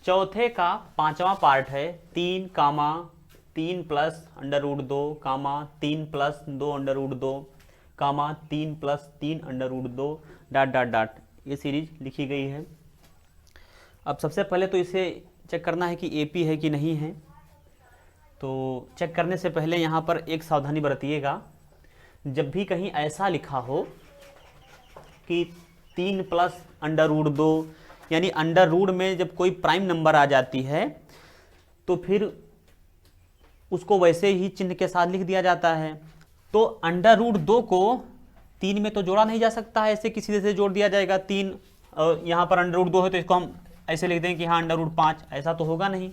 चौथे का पांचवा पार्ट है 3 comma 3 plus under root 2 comma 3 plus 2 under root 2 comma 3 plus 3 under root 2 dot dot dot, ये series लिखी गई है। अब सबसे पहले तो इसे चेक करना है कि एपी है कि नहीं है। तो चेक करने से पहले यहाँ पर एक सावधानी बरतिएगा, जब भी कहीं ऐसा लिखा हो कि 3 प्लस अंडर रूट 2, यानी अंडर रूट में जब कोई प्राइम नंबर आ जाती है तो फिर उसको वैसे ही चिन्ह के साथ लिख दिया जाता है। तो अंडर रूट 2 को 3 में तो जोड़ा नहीं जा सकता है, ऐसे किसी से जोड़ दिया जाएगा 3, यहाँ पर अंडर रूट 2 है तो इसको हम ऐसे लिख दें कि हाँ अंडर रूट 5, ऐसा तो होगा नहीं।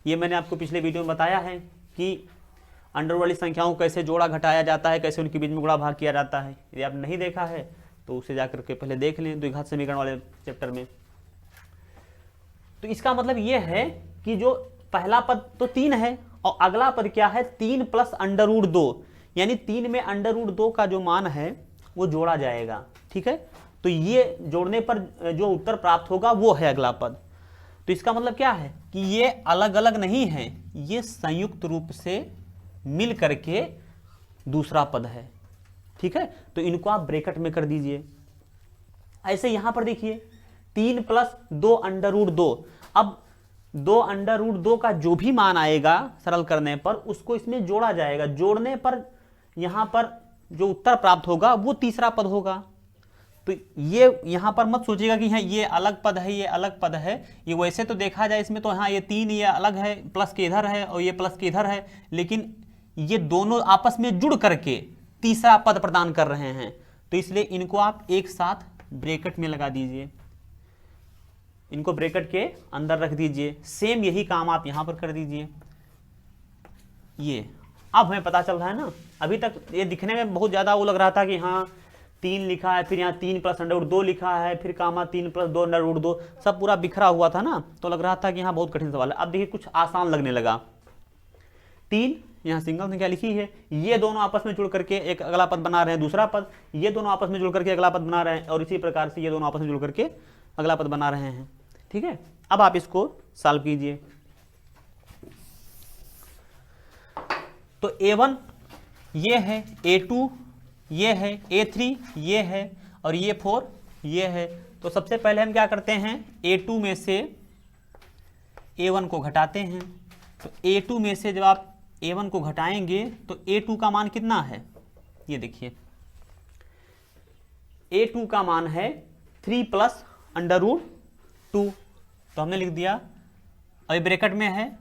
ये मैंने आपको पिछले वीडियो में बताया है कि अंडर वाली संख्याओं को कैसे जोड़ा घटाया जाता है, कैसे उनके बीच में गुणा भाग किया जाता है। यदि आप नहीं देखा है तो उसे जाकर के पहले देख लें द्विघात समीकरण वाले चैप्टर में। तो इसका मतलब ये है कि जो पहला पद तो 3 है और अगला पद क्या है 3 प्लस अंडर रूट 2, यानी 3 में अंडर रूट 2 का जो मान है वो जोड़ा जाएगा। ठीक है, तो ये जोड़ने पर जो उत्तर प्राप्त होगा वो है अगला पद। तो इसका मतलब क्या है कि ये अलग अलग नहीं है, ये संयुक्त रूप से मिल करके दूसरा पद है। ठीक है, तो इनको आप ब्रैकेट में कर दीजिए। ऐसे यहां पर देखिए 3 प्लस 2 अंडर रूट 2, अब 2 अंडर रूट 2 का जो भी मान आएगा सरल करने पर उसको इसमें जोड़ा जाएगा। जोड़ने पर यहां पर जो उत्तर प्राप्त होगा वो तीसरा पद होगा। तो ये यहां पर मत सोचिएगा कि हाँ ये अलग पद है, ये अलग पद है। ये वैसे तो देखा जाए इसमें तो हाँ ये 3 ये अलग है, प्लस के इधर है और ये प्लस के इधर है, लेकिन ये दोनों आपस में जुड़ करके तीसरा पद प्रदान कर रहे हैं। तो इसलिए इनको आप एक साथ ब्रैकेट में लगा दीजिए, इनको ब्रैकेट के अंदर रख दीजिए। सेम यही काम आप यहां पर कर दीजिए। ये अब हमें पता चल रहा है ना, अभी तक ये दिखने में बहुत ज्यादा वो लग रहा था कि हाँ 3 लिखा है, फिर यहाँ 3 प्लस अंडर रूट 2 लिखा है, फिर कामा 3 प्लस 2 अंडर रूट 2, सब पूरा बिखरा हुआ था ना, तो लग रहा था कि हाँ बहुत कठिन सवाल है। अब देखिए कुछ आसान लगने लगा। 3 यहाँ सिंगल संख्या लिखी है, ये दोनों आपस में जुड़ करके एक अगला पद बना रहे हैं, दूसरा पद, ये दोनों आपस में जुड़ करके अगला पद बना रहे हैं, और इसी प्रकार से ये दोनों आपस में जुड़ करके अगला पद बना रहे हैं। ठीक है, अब आप इसको सॉल्व कीजिए। तो A1 ये है, A2 ये है, A3 ये है और ये 4 ये है। तो सबसे पहले हम क्या करते हैं, A2 में से A1 को घटाते हैं। तो A2 में से जब आप A1 को घटाएंगे तो A2 का मान कितना है, ये देखिए A2 का मान है 3 प्लस अंडर रूट 2। तो हमने लिख दिया, अभी ब्रैकेट में है,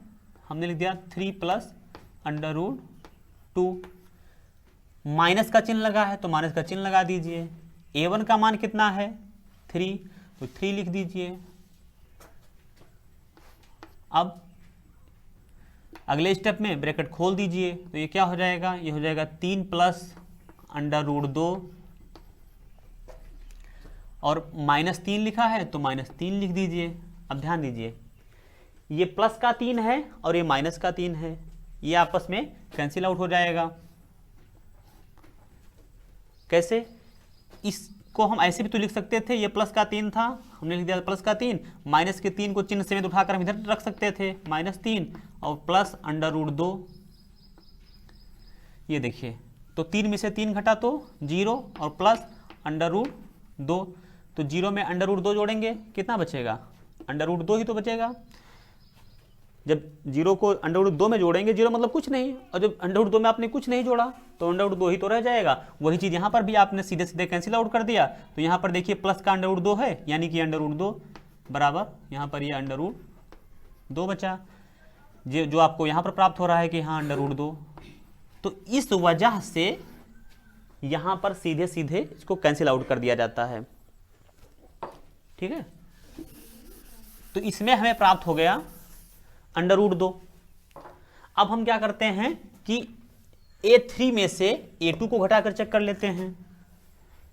हमने लिख दिया 3 प्लस अंडर रूट 2। माइनस का चिन्ह लगा है तो माइनस का चिन्ह लगा दीजिए। A1 का मान कितना है 3, तो 3 लिख दीजिए। अब अगले स्टेप में ब्रैकेट खोल दीजिए, तो ये क्या हो जाएगा, ये हो जाएगा 3 प्लस अंडर रूट 2 और -3 लिखा है तो -3 लिख दीजिए। अब ध्यान दीजिए ये प्लस का 3 है और ये माइनस का 3 है, ये आपस में कैंसिल आउट हो जाएगा। कैसे, इसको हम ऐसे भी तो लिख सकते थे, ये प्लस का 3 था, हमने लिख दिया प्लस का 3, माइनस के 3 को चिन्ह समेत उठाकर हम इधर रख सकते थे, -3 और प्लस अंडर रूट 2। ये देखिए, तो 3 में से 3 घटा तो 0 और प्लस अंडर रूट 2, तो 0 में अंडर रूट 2 जोड़ेंगे कितना बचेगा, अंडर रूट 2 ही तो बचेगा। जब 0 को अंडर रूट 2 में जोड़ेंगे, 0 मतलब कुछ नहीं, और जब अंडर रूट 2 में आपने कुछ नहीं जोड़ा तो अंडर रूट 2 ही तो रह जाएगा। वही चीज़ यहाँ पर भी आपने सीधे सीधे कैंसिल आउट कर दिया। तो यहाँ पर देखिए प्लस का अंडर रूट 2 है, यानी कि अंडर रूट 2 बराबर यहाँ पर ये अंडर रूट 2 बचा, जो आपको यहाँ पर प्राप्त हो रहा है कि हाँ अंडर रूट 2। तो इस वजह से यहाँ पर सीधे सीधे इसको कैंसिल आउट कर दिया जाता है। ठीक है, तो इसमें हमें प्राप्त हो गया अंडर रूट 2। अब हम क्या करते हैं कि A3 में से A2 को घटाकर चेक कर लेते हैं।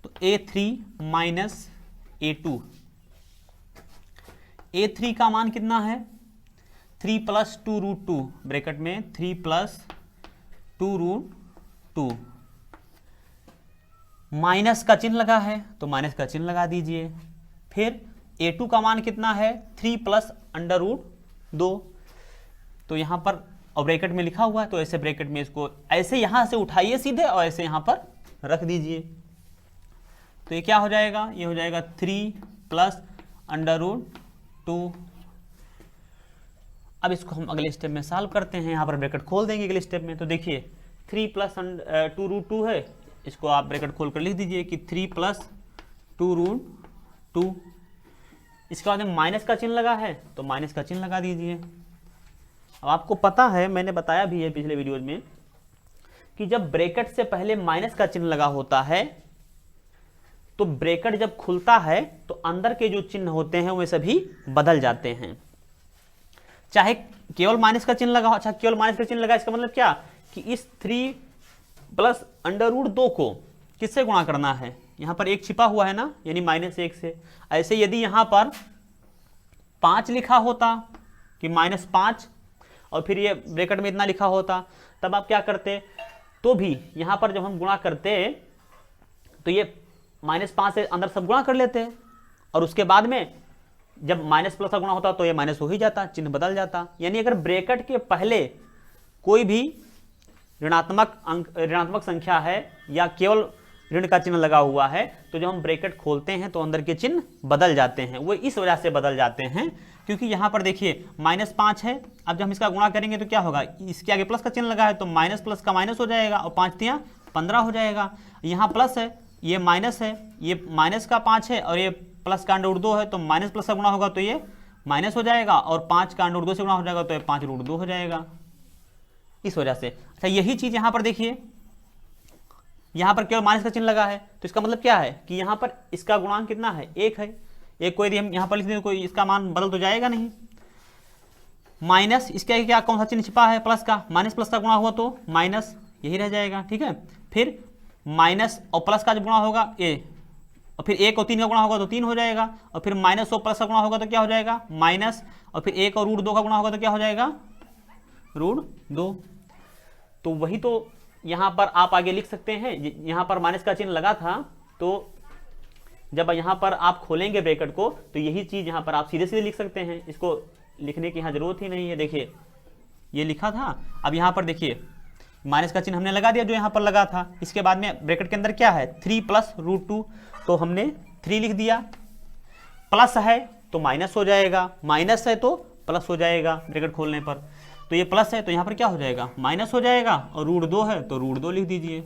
तो A3 माइनस A2, A3 का मान कितना है 3 प्लस 2 रूट 2, ब्रैकेट में 3 प्लस 2 रूट 2, माइनस का चिन्ह लगा है तो माइनस का चिन्ह लगा दीजिए। फिर A2 का मान कितना है 3 प्लस अंडर रूट 2, तो यहाँ पर और ब्रैकेट में लिखा हुआ है तो ऐसे ब्रैकेट में इसको ऐसे यहाँ से उठाइए सीधे और ऐसे यहाँ पर रख दीजिए। तो ये क्या हो जाएगा, ये हो जाएगा 3 प्लस √2। अब इसको हम अगले स्टेप में सॉल्व करते हैं। यहाँ पर ब्रैकेट खोल देंगे अगले स्टेप में। तो देखिए 3 प्लस 2√2 है, इसको आप ब्रैकेट खोल कर लिख दीजिए कि 3 प्लस 2√2। इसके बाद में माइनस का चिन्ह लगा है तो माइनस का चिन्ह लगा दीजिए। अब आपको पता है, मैंने बताया भी है पिछले वीडियोज में, कि जब ब्रैकेट से पहले माइनस का चिन्ह लगा होता है तो ब्रैकेट जब खुलता है तो अंदर के जो चिन्ह होते हैं वे सभी बदल जाते हैं, चाहे केवल माइनस का चिन्ह लगा हो। अच्छा, केवल माइनस का चिन्ह लगा, इसका मतलब क्या कि इस 3 प्लस √2 को किससे गुणा करना है, यहां पर 1 छिपा हुआ है ना, यानी -1 से। ऐसे यदि यहां पर 5 लिखा होता कि -5 और फिर ये ब्रैकेट में इतना लिखा होता, तब आप क्या करते, तो भी यहां पर जब हम गुणा करते तो ये -5 से अंदर सब गुणा कर लेते और उसके बाद में जब माइनस प्लस का गुणा होता तो ये माइनस हो ही जाता, चिन्ह बदल जाता। यानी अगर ब्रैकेट के पहले कोई भी ऋणात्मक संख्या है या केवल ऋण का चिन्ह लगा हुआ है तो जब हम ब्रैकेट खोलते हैं तो अंदर के चिन्ह बदल जाते हैं। वो इस वजह से बदल जाते हैं क्योंकि यहाँ पर देखिए -5 है। अब जब हम इसका गुणा करेंगे तो क्या होगा, इसके आगे प्लस का चिन्ह लगा है तो माइनस प्लस का माइनस हो जाएगा और 5 तियां 15 हो जाएगा। यहाँ प्लस है, ये माइनस है, ये माइनस का 5 है और ये प्लस का √2 है तो माइनस प्लस का गुणा होगा तो ये माइनस हो जाएगा और 5 का √2 से गुणा हो जाएगा तो ये 5√2 हो जाएगा, इस वजह से। अच्छा, यही चीज यहाँ पर देखिए, यहाँ पर केवल माइनस का चिन्ह लगा है तो इसका मतलब क्या है कि यहाँ पर इसका गुणांक कितना है, 1 है। 1 को यदि हम यहाँ पर लिख दें तो कोई इसका मान बदल तो जाएगा नहीं। माइनस, इसके आगे क्या कौन सा चिन्ह छिपा है, प्लस का, माइनस प्लस का गुणा हुआ तो माइनस, यही रह जाएगा। ठीक है, फिर माइनस और प्लस का जब गुणा होगा ए, और फिर 1 और 3 का गुणा होगा तो 3 हो जाएगा, और फिर माइनस और प्लस का गुणा होगा तो क्या हो जाएगा, माइनस, और फिर 1 और √2 का गुणा होगा तो क्या हो जाएगा, √2। तो वही तो यहाँ पर आप आगे लिख सकते हैं। यहाँ पर माइनस का चिन्ह लगा था तो जब यहाँ पर आप खोलेंगे ब्रैकेट को तो यही चीज यहाँ पर आप सीधे सीधे लिख सकते हैं, इसको लिखने की यहाँ जरूरत ही नहीं है। देखिए ये लिखा था, अब यहाँ पर देखिए माइनस का चिन्ह हमने लगा दिया जो यहाँ पर लगा था। इसके बाद में ब्रैकेट के अंदर क्या है, 3 प्लस √2, तो हमने 3 लिख दिया। प्लस है तो माइनस हो जाएगा, माइनस है तो प्लस हो जाएगा ब्रैकेट खोलने पर। तो ये प्लस है तो यहाँ पर क्या हो जाएगा, माइनस हो जाएगा, और √2 है तो √2 लिख दीजिए।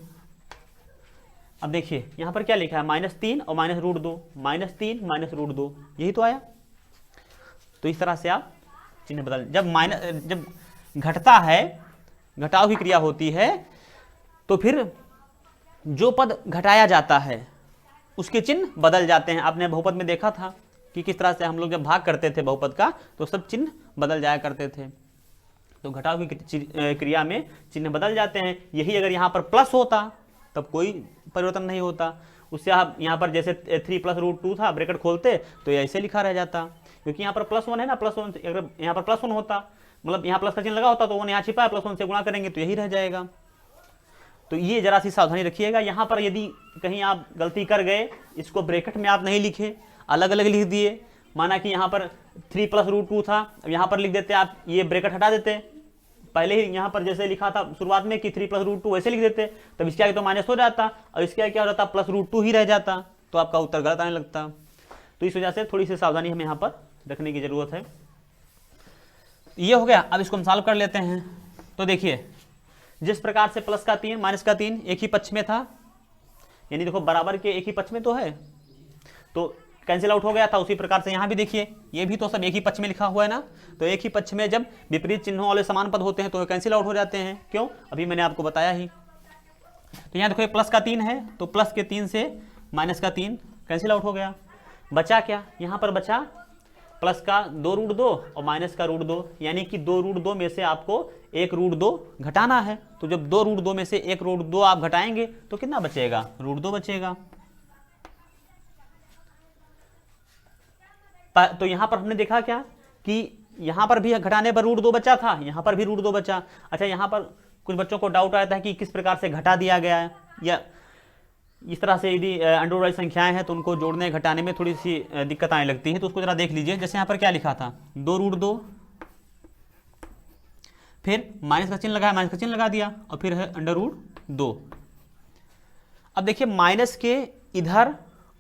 अब देखिए यहाँ पर क्या लिखा है, -3 और -√2, -3 -√2, यही तो आया। तो इस तरह से आप चिन्ह बदल, जब घटता है, घटाव की क्रिया होती है तो फिर जो पद घटाया जाता है उसके चिन्ह बदल जाते हैं। आपने बहुपद में देखा था कि किस तरह से हम लोग जब भाग करते थे बहुपद का तो सब चिन्ह बदल जाया करते थे। तो घटाव की क्रिया में चिन्ह बदल जाते हैं। यही अगर यहाँ पर प्लस होता तब कोई परिवर्तन नहीं होता। उससे आप यहाँ पर जैसे 3 प्लस √2 था, ब्रैकेट खोलते तो ये ऐसे लिखा रह जाता, क्योंकि यहाँ पर +1 है ना, +1 अगर यहाँ पर +1 होता, मतलब यहाँ प्लस का चिन्ह लगा होता तो 1 यहाँ छिपा है, +1 से गुणा करेंगे तो यही रह जाएगा। तो ये जरा सी सावधानी रखिएगा। यहाँ पर यदि कहीं आप गलती कर गए, इसको ब्रैकेट में आप नहीं लिखे, अलग अलग लिख दिए, माना कि यहाँ पर 3 प्लस √2 था, अब यहाँ पर लिख देते आप, ये ब्रैकेट हटा देते, पहले ही यहाँ पर जैसे लिखा था शुरुआत में कि 3 प्लस √2 वैसे लिख देते, तब इसके आगे तो माइनस हो जाता और इसके आगे क्या हो जाता, प्लस √2 ही रह जाता, तो आपका उत्तर गलत आने लगता। तो इस वजह से थोड़ी सी सावधानी हमें यहाँ पर रखने की जरूरत है। ये हो गया। अब इसको हम सॉल्व कर लेते हैं। तो देखिए जिस प्रकार से प्लस का 3 माइनस का 3 एक ही पक्ष में था, यानी देखो बराबर के एक ही पक्ष में तो है, तो कैंसिल आउट हो गया था, उसी प्रकार से यहाँ भी देखिए ये भी तो सब एक ही पक्ष में लिखा हुआ है ना, तो एक ही पक्ष में जब विपरीत चिन्हों वाले समान पद होते हैं तो कैंसिल आउट हो जाते हैं। क्यों, अभी मैंने आपको बताया ही। तो यहाँ देखो प्लस का 3 है तो प्लस के 3 से माइनस का 3 कैंसिल आउट हो गया। बचा क्या, यहाँ पर बचा प्लस का 2 √2 और माइनस का √2, यानी कि 2 √2 में से आपको 1 √2 घटाना है। तो जब 2 √2 में से 1 √2 आप घटाएंगे तो कितना बचेगा, √2 बचेगा। तो यहां पर हमने देखा क्या कि यहां पर भी घटाने पर √2 बचा था, यहां पर भी √2 बचा। अच्छा, यहां पर कुछ बच्चों को डाउट आता है कि किस प्रकार से घटा दिया गया है, या इस तरह से यदि अंडर वाली संख्याएं हैं तो उनको जोड़ने घटाने में थोड़ी सी दिक्कत आने लगती है। तो उसको जरा देख लीजिए। जैसे यहाँ पर क्या लिखा था, 2 √2 फिर माइनस का चिन्ह लगाया, माइनस का चिन्ह लगा दिया, और फिर है अंडर रूट 2। अब देखिए माइनस के इधर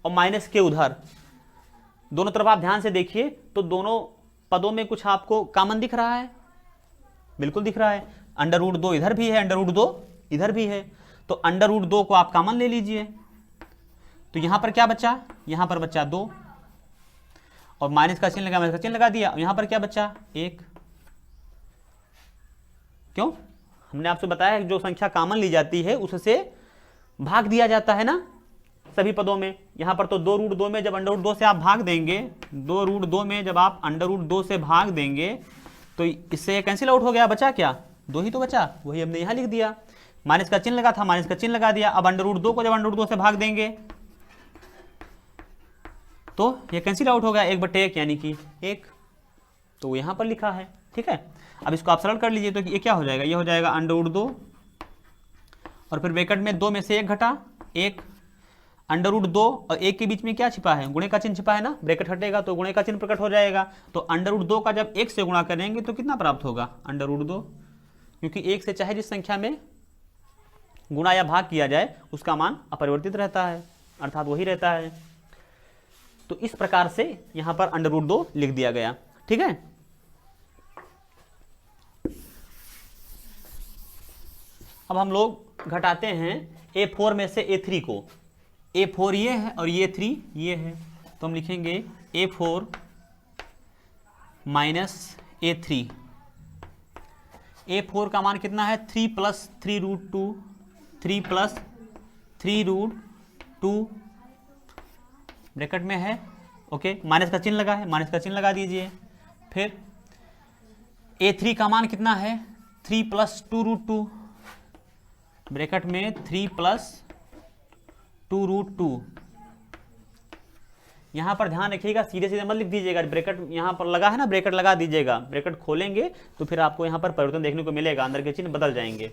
और माइनस के उधर दोनों तरफ आप ध्यान से देखिए तो दोनों पदों में कुछ आपको कॉमन दिख रहा है, बिल्कुल दिख रहा है। अंडर रूट 2 इधर भी है, अंडर रूट 2 इधर भी है, तो अंडर रूट 2 को आप कॉमन ले लीजिए। तो यहां पर क्या बचा, यहां पर बचा 2, और माइनस का चिन्ह लगा, माइनस का चिन्ह लगा दिया, यहां पर क्या बचा 1। क्यों, हमने आपसे बताया जो संख्या कॉमन ली जाती है उससे भाग दिया जाता है ना सभी पदों में। यहां पर तो 2 रूट 2 में जब अंडर रूट 2 से आप भाग देंगे, 2 रूट 2 में जब आप अंडर रूट 2 से भाग देंगे तो इससे कैंसिल आउट हो गया, बचा क्या 2 ही तो बचा, वही हमने यहां लिख दिया। माइनस का चिन्ह लगा था, माइनस का चिन्ह लगा दिया। अब अंडर रूट 2 को जब अंडर रूट 2 से भाग देंगे तो ये कैंसिल आउट हो गया, 1/1 यानी कि 1, तो यहां पर लिखा है। ठीक है, अब इसको आप सरल कर लीजिए तो ये क्या हो जाएगा, ये हो जाएगा अंडर रूट 2 और फिर ब्रैकेट में 2 में से 1 घटा 1, अंडर रूट 2 और 1 के बीच में क्या छिपा है, गुणे का चिन्ह छिपा है ना, ब्रैकेट हटेगा तो गुणे का चिन्ह प्रकट हो जाएगा। तो अंडर रूट 2 का जब 1 से गुणा करेंगे तो कितना प्राप्त होगा, अंडर रूट 2, क्योंकि 1 से चाहे जिस संख्या में गुणा या भाग किया जाए उसका मान अपरिवर्तित रहता है, अर्थात वही रहता है। तो इस प्रकार से यहां पर अंडर रूट 2 लिख दिया गया। ठीक है, अब हम लोग घटाते हैं A4 में से A3 को। A4 ये है और A3 ये है, तो हम लिखेंगे A4 माइनस A3। A4 का मान कितना है 3 plus 3 root 2, 3 plus 3 root 2 bracket में है, ओके, माइनस का चिन्ह लगा है, माइनस का चिन्ह लगा दीजिए। फिर A3 का मान कितना है 3 प्लस 2 रूट 2 ब्रैकेट में 3 प्लस 2 रूट 2। यहां पर ध्यान रखिएगा, सीधे सीधे मत लिख दीजिएगा, ब्रैकेट यहां पर लगा है ना, ब्रैकेट लगा दीजिएगा। ब्रैकेट खोलेंगे तो फिर आपको यहां पर परिवर्तन देखने को मिलेगा, अंदर के चिन्ह बदल जाएंगे।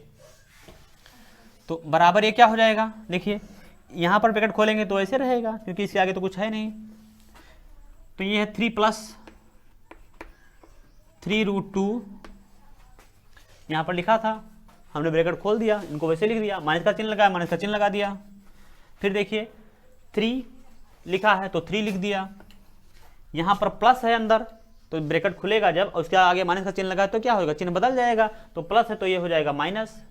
तो बराबर ये क्या हो जाएगा, देखिए यहां पर ब्रैकेट खोलेंगे तो ऐसे रहेगा क्योंकि इसके आगे तो कुछ है नहीं। तो ये है 3 प्लस 3 रूट 2, यहां पर लिखा था, हमने ब्रैकेट खोल दिया, इनको वैसे लिख दिया, माइनस का चिन्ह लगाया, माइनस का चिन्ह लगा दिया। फिर देखिए 3 लिखा है तो 3 लिख दिया, यहां पर प्लस है अंदर तो ब्रैकेट खुलेगा जब और उसके आगे माइनस का चिन्ह लगा तो क्या होगा, चिन्ह बदल जाएगा, तो प्लस है तो ये हो जाएगा माइनस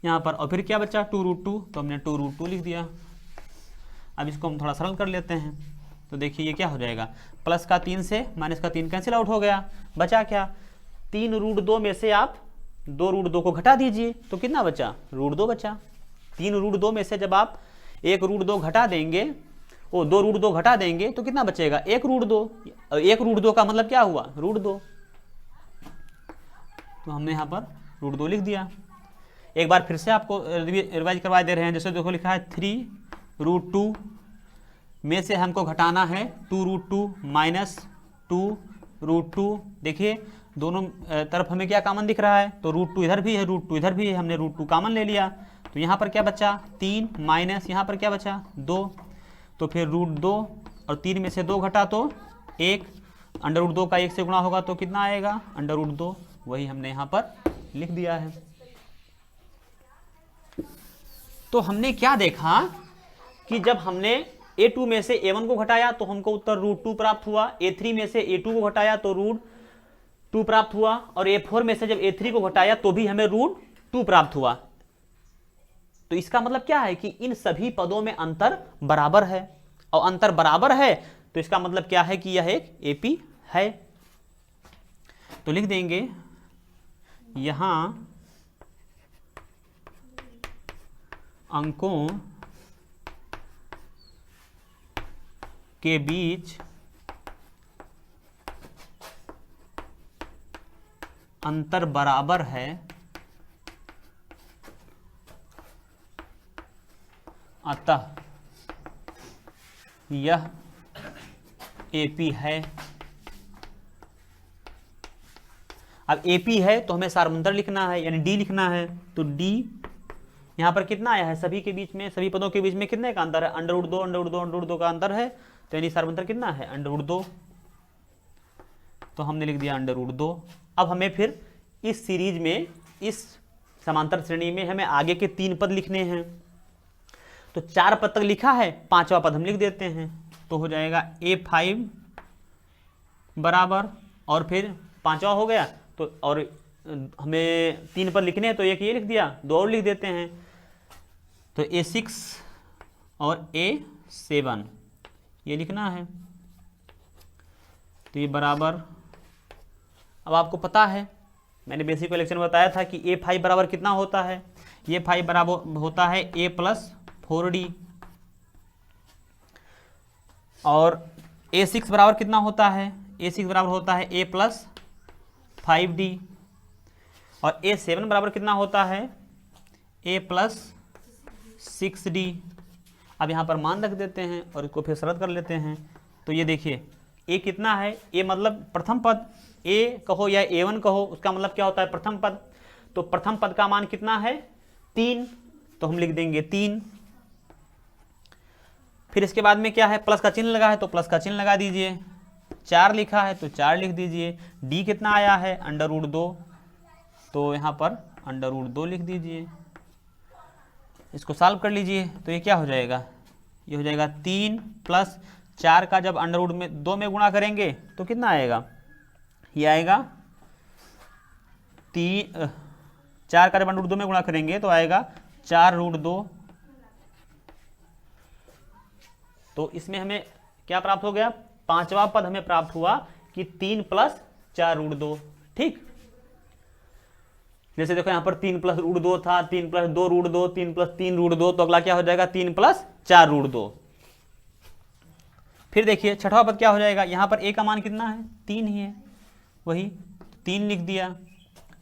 यहां पर। और फिर क्या बचा 2 रूट 2, तो हमने 2 रूट 2 लिख दिया। अब इसको हम थोड़ा सरल कर लेते हैं, तो देखिए ये क्या हो जाएगा, प्लस का 3 से माइनस का 3 कैंसिल आउट हो गया, बचा क्या 3 रूट 2 में से आप 2 रूट 2 को घटा दीजिए तो कितना बचा, रूट 2 बचा। 3 रूट 2 में से जब आप 1 रूट 2 घटा देंगे, वो 2 रूट 2 घटा देंगे तो कितना बचेगा 1 रूट 2, 1 रूट 2 का मतलब क्या हुआ रूट 2, तो हमने यहाँ पर रूट 2 लिख दिया। एक बार फिर से आपको रिवाइज करवा दे रहे हैं, जैसे देखो लिखा है 3 रूट 2 में से हमको घटाना है 2 रूट 2 माइनस 2 रूट 2। देखिए दोनों तरफ हमें क्या कॉमन दिख रहा है, तो रूट 2 इधर भी है, रूट 2 इधर भी है, हमने रूट 2 कॉमन ले लिया। तो यहाँ पर क्या बचा 3 माइनस यहाँ पर क्या बचा 2, तो फिर रूट 2 और 3 में से 2 घटा तो 1, अंडर रूट 2 का 1 से गुणा होगा तो कितना आएगा अंडर रूट 2, वही हमने यहाँ पर लिख दिया है। तो हमने क्या देखा कि जब हमने A2 में से A1 को घटाया तो हमको उत्तर रूट 2 प्राप्त हुआ, A3 में से A2 को घटाया तो रूट 2 प्राप्त हुआ, और A4 में से जब A3 को घटाया तो भी हमें रूट 2 प्राप्त हुआ। तो इसका मतलब क्या है कि इन सभी पदों में अंतर बराबर है, और अंतर बराबर है तो इसका मतलब क्या है कि यह एक AP है। तो लिख देंगे यहां अंकों के बीच अंतर बराबर है, अतः यह AP है। अब AP है तो हमें सार्वमंतर लिखना है, यानी D लिखना है, तो D यहाँ पर कितना आया है, सभी के बीच में, सभी पदों के बीच में कितने का अंतर है, under root 2 under root 2 under root 2 का अंतर है, तो यानी सार्वमंतर कितना है अंडर रूट 2, तो हमने लिख दिया अंडर रूट 2। अब हमें फिर इस सीरीज में, इस समांतर श्रेणी में हमें आगे के 3 पद लिखने हैं। तो 4 पद तक लिखा है, 5वां पद हम लिख देते हैं। तो हो जाएगा A5 बराबर, और फिर 5वां हो गया तो, और हमें 3 पद लिखने हैं तो एक ये लिख दिया, 2 और लिख देते हैं। तो A6 और A7 ये लिखना है। तो ये बराबर, अब आपको पता है, मैंने बेसिक कलेक्शन में बताया था कि A5 बराबर कितना होता है। A5 बराबर होता है A + 4D, और A6 बराबर कितना होता है, A6 बराबर होता है A + 5D, और A7 बराबर कितना होता है, A + 6D। अब यहाँ पर मान रख देते हैं और इसको फिर सरल कर लेते हैं। तो ये देखिए A कितना है, A मतलब प्रथम पद, A कहो या A1 कहो, उसका मतलब क्या होता है, प्रथम पद। तो प्रथम पद का मान कितना है, 3, तो हम लिख देंगे 3। फिर इसके बाद में क्या है, प्लस का चिन्ह लगा है तो प्लस का चिन्ह लगा दीजिए। 4 लिखा है तो 4 लिख दीजिए। D कितना आया है, √2, तो यहाँ पर √2 लिख दीजिए। इसको सॉल्व कर लीजिए तो ये क्या हो जाएगा, ये हो जाएगा 3 + 4 का जब √2 में गुणा करेंगे तो कितना आएगा, ये आएगा 4 का जब √2 में गुणा करेंगे तो आएगा 4√2। तो इसमें हमें क्या प्राप्त हो गया, 5वां पद हमें प्राप्त हुआ कि 3 + 4√2। ठीक, जैसे देखो यहाँ पर 3 + √2 था, 3 + 2√2, 3 + 3√2, तो अगला क्या हो जाएगा, 3 + 4√2। फिर देखिए 6वां पद क्या हो जाएगा, यहाँ पर A का मान कितना है, 3 ही है, वही 3 लिख दिया।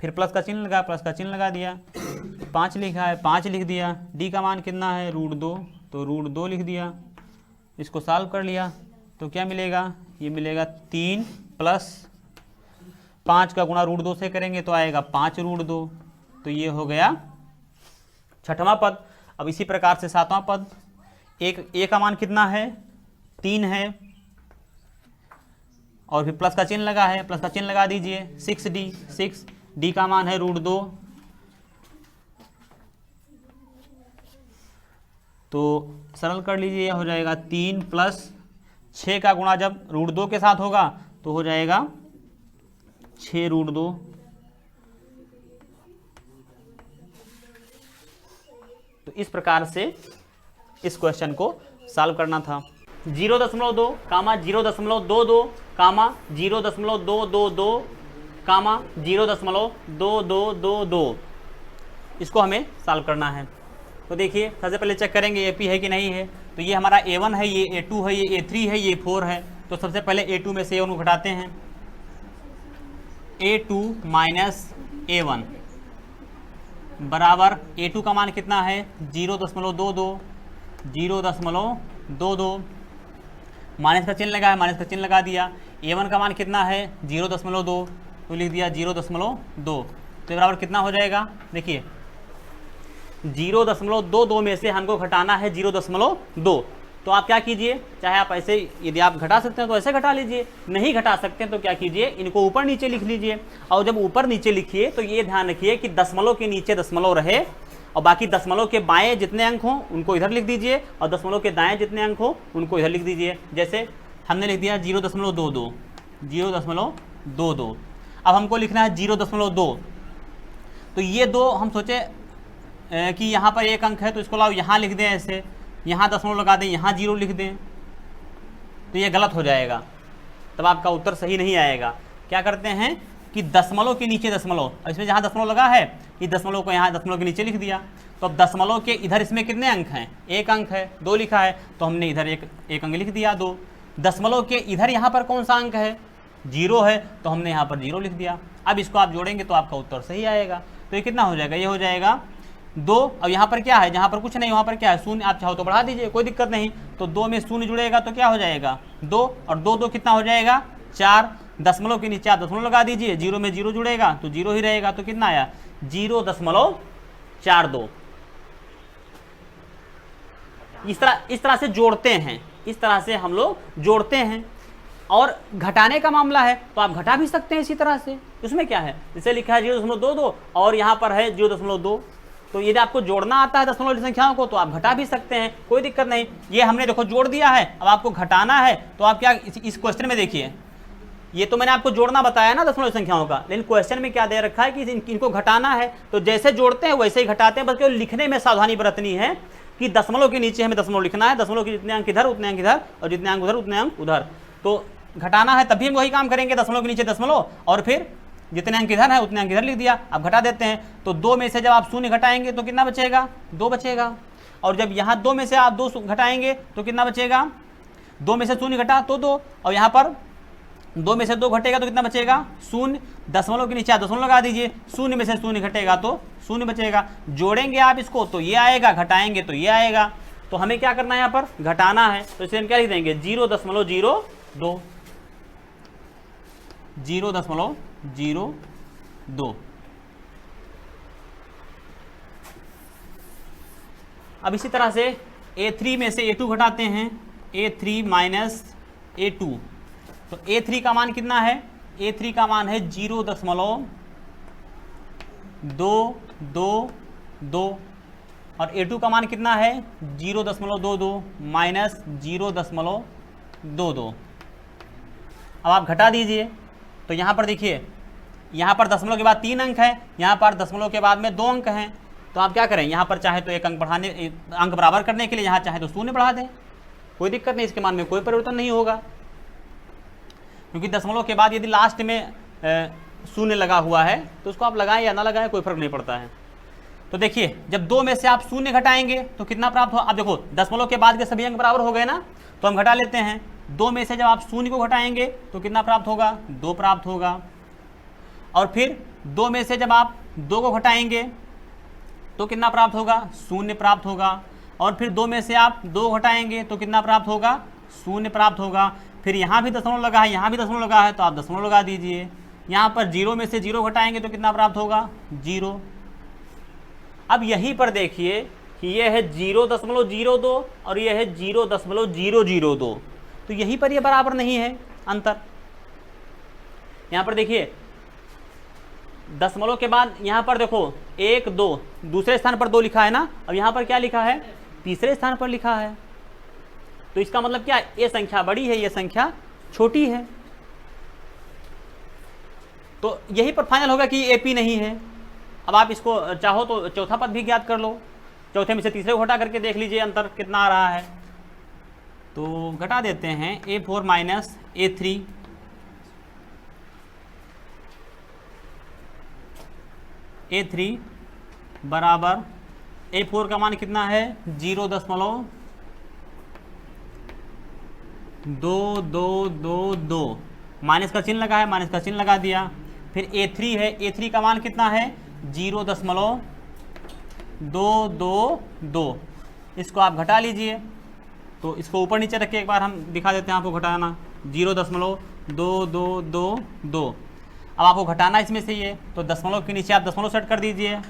फिर प्लस का चिन्ह लगा, प्लस का चिन्ह लगा दिया। 5 लिखा है, 5 लिख दिया। D का मान कितना है, √2, तो √2 लिख दिया। इसको सॉल्व कर लिया तो क्या मिलेगा, ये मिलेगा 3 + 5 का गुणा √2 से करेंगे तो आएगा 5√2। तो ये हो गया 6वां पद। अब इसी प्रकार से 7वां पद, A का मान कितना है, 3 है, और फिर प्लस का चिन्ह लगा है, प्लस का चिन्ह लगा दीजिए। 6D का मान है √2, तो सरल कर लीजिए, यह हो जाएगा 3 + 6 का गुणा जब √2 के साथ होगा तो हो जाएगा 6√2। तो इस प्रकार से इस क्वेश्चन को सॉल्व करना था। 0.2, 0.22, 0.222, 0.2222, इसको हमें सॉल्व करना है। तो देखिए सबसे पहले चेक करेंगे AP है कि नहीं है। तो ये हमारा A1 है, ये A2 है, ये A3 है, ये 4 है। तो सबसे पहले A2 में से A1 को घटाते हैं। A2 - A1 बराबर, A2 का मान कितना है, 0.22, 0.22, माइनस का चिन्ह लगा है, माइनस का चिन्ह लगा दिया। A1 का मान कितना है, 0.2, तो लिख दिया 0.2। तो बराबर कितना हो जाएगा, देखिए 0.22 में से हमको घटाना है 0.2। तो आप क्या कीजिए, चाहे आप ऐसे, यदि आप घटा सकते हैं तो ऐसे घटा लीजिए, नहीं घटा सकते हैं तो क्या कीजिए, इनको ऊपर नीचे लिख लीजिए। और जब ऊपर नीचे लिखिए तो ये ध्यान रखिए कि दशमलव के नीचे दशमलव रहे, और बाकी दशमलव के बाएं जितने अंक हों उनको इधर लिख दीजिए, और दशमलव के दाएं जितने अंक हों उनको इधर लिख दीजिए। जैसे हमने लिख दिया 0.22, 0.22। अब हमको लिखना है 0.2। तो ये 2 हम सोचे कि यहाँ पर एक अंक है तो इसको लाओ यहाँ लिख दें, ऐसे यहाँ दशमलव लगा दें, यहाँ 0 लिख दें, तो ये गलत हो जाएगा, तब आपका उत्तर सही नहीं आएगा। क्या करते हैं कि दशमलव के नीचे दशमलव, इसमें जहाँ दशमलव लगा है कि दशमलव को यहाँ दशमलव के नीचे लिख दिया। तो अब दशमलव के इधर इसमें कितने अंक हैं, 1 अंक है, 2 लिखा है, तो हमने इधर एक अंक लिख दिया 2। दशमलव के इधर यहाँ पर कौन सा अंक है, 0 है, तो हमने यहाँ पर 0 लिख दिया। अब इसको आप जोड़ेंगे तो आपका उत्तर सही आएगा। तो ये कितना हो जाएगा, ये हो जाएगा 2। अब यहाँ पर क्या है, जहाँ पर कुछ नहीं वहाँ पर क्या है, शून्य। आप चाहो तो बढ़ा दीजिए, कोई दिक्कत नहीं। तो 2 में शून्य जुड़ेगा तो क्या हो जाएगा, 2, और 2 कितना हो जाएगा, 4। दशमलव के नीचे आप दशमलव लगा दीजिए, 0 में 0 जुड़ेगा तो 0 ही रहेगा, तो कितना आया, 0.42। इस तरह से जोड़ते हैं, इस तरह से हम लोग जोड़ते हैं। और घटाने का मामला है तो आप घटा भी सकते हैं इसी तरह से, उसमें क्या है, जैसे लिखा है 0.22 और यहाँ पर है 0.2, तो यदि आपको जोड़ना आता है दशमलव संख्याओं को तो आप घटा भी सकते हैं, कोई दिक्कत नहीं। ये हमने देखो जोड़ दिया है, अब आपको घटाना है तो आप क्या इस क्वेश्चन में देखिए, ये तो मैंने आपको जोड़ना बताया ना दशमलव संख्याओं का, लेकिन क्वेश्चन में क्या दे रखा है कि इनको घटाना है, तो जैसे जोड़ते हैं वैसे ही घटाते हैं, बस केवल लिखने में सावधानी बरतनी है कि दशमलव के नीचे हमें दशमलव लिखना है, दशमलव के जितने अंक इधर उतने अंक इधर और जितने अंक उधर उतने अंक उधर, तो घटाना है तभी हम वही काम करेंगे, दशमलव के नीचे दशमलव और फिर जितने अंक इधर है उतने अंक इधर लिख दिया। अब घटा देते हैं, तो 2 में से जब आप शून्य घटाएंगे तो कितना बचेगा, 2 बचेगा, और जब यहाँ 2 में से आप 2 घटाएंगे तो कितना बचेगा, 2 में से शून्य घटा तो 2, और यहाँ पर 2 में से 2 घटेगा तो कितना बचेगा, शून्य, दशमलव के नीचे आप दशमलव लगा दीजिए, शून्य में से शून्य घटेगा तो शून्य बचेगा, जोड़ेंगे आप इसको तो ये आएगा, घटाएंगे तो ये आएगा, तो हमें क्या करना है, यहाँ पर घटाना है, तो इसे हम क्या लिख देंगे 0.02, 0.02। अब इसी तरह से A3 में से A2 घटाते हैं, A3 माइनस A2, तो A3 का मान कितना है, A3 का मान है 0.222 और A2 का मान कितना है 0.22 माइनस 0.22। अब आप घटा दीजिए, तो यहाँ पर देखिए, यहाँ पर दशमलव के बाद 3 अंक है, यहाँ पर दशमलव के बाद में 2 अंक हैं, तो आप क्या करें, यहाँ पर चाहे तो एक अंक बढ़ाने, अंक बराबर करने के लिए यहाँ चाहे तो शून्य बढ़ा दें, कोई दिक्कत नहीं, इसके मान में कोई परिवर्तन नहीं होगा, क्योंकि दशमलव के बाद यदि लास्ट में शून्य लगा हुआ है तो उसको आप लगाएं या ना लगाएं कोई फर्क नहीं पड़ता है। तो देखिए जब 2 में से आप शून्य घटाएंगे तो कितना प्राप्त हो, आप देखो दशमलव के बाद के सभी अंक बराबर हो गए ना, तो हम घटा लेते हैं, 2 में से जब आप शून्य को घटाएंगे तो कितना प्राप्त होगा, 2 प्राप्त होगा, और फिर 2 में से जब आप 2 को घटाएंगे तो कितना प्राप्त होगा, शून्य प्राप्त होगा, और फिर 2 में से आप 2 घटाएंगे तो कितना प्राप्त होगा, शून्य प्राप्त होगा, फिर यहाँ भी दशमलव लगा है, यहाँ भी दशमलव लगा है, तो आप दशमलव लगा दीजिए, यहाँ पर 0 में से 0 घटाएंगे तो कितना प्राप्त होगा, 0। अब यहीं पर देखिए कि ये है 0.02 और ये है 0.002, तो यहीं पर ये बराबर नहीं है अंतर। यहाँ पर देखिए दशमलव के बाद यहाँ पर देखो 1 2, दूसरे स्थान पर 2 लिखा है ना, अब यहाँ पर क्या लिखा है, तीसरे स्थान पर लिखा है, तो इसका मतलब क्या, ये संख्या बड़ी है, ये संख्या छोटी है, तो यही पर फाइनल होगा कि AP नहीं है। अब आप इसको चाहो तो चौथा पद भी ज्ञात कर लो, चौथे में से तीसरे को घटा करके देख लीजिए अंतर कितना आ रहा है, तो घटा देते हैं A4 माइनस A3, A3 बराबर A4 का मान कितना है 0.2222, माइनस का चिन्ह लगा है, माइनस का चिन्ह लगा दिया, फिर A3 है, A3 का मान कितना है 0.222, इसको आप घटा लीजिए, तो इसको ऊपर नीचे रख के एक बार हम दिखा देते हैं आपको घटाना, 0.2222। अब आपको घटाना इसमें से ये, तो दशमलव के नीचे आप दशमलव सेट कर दीजिए,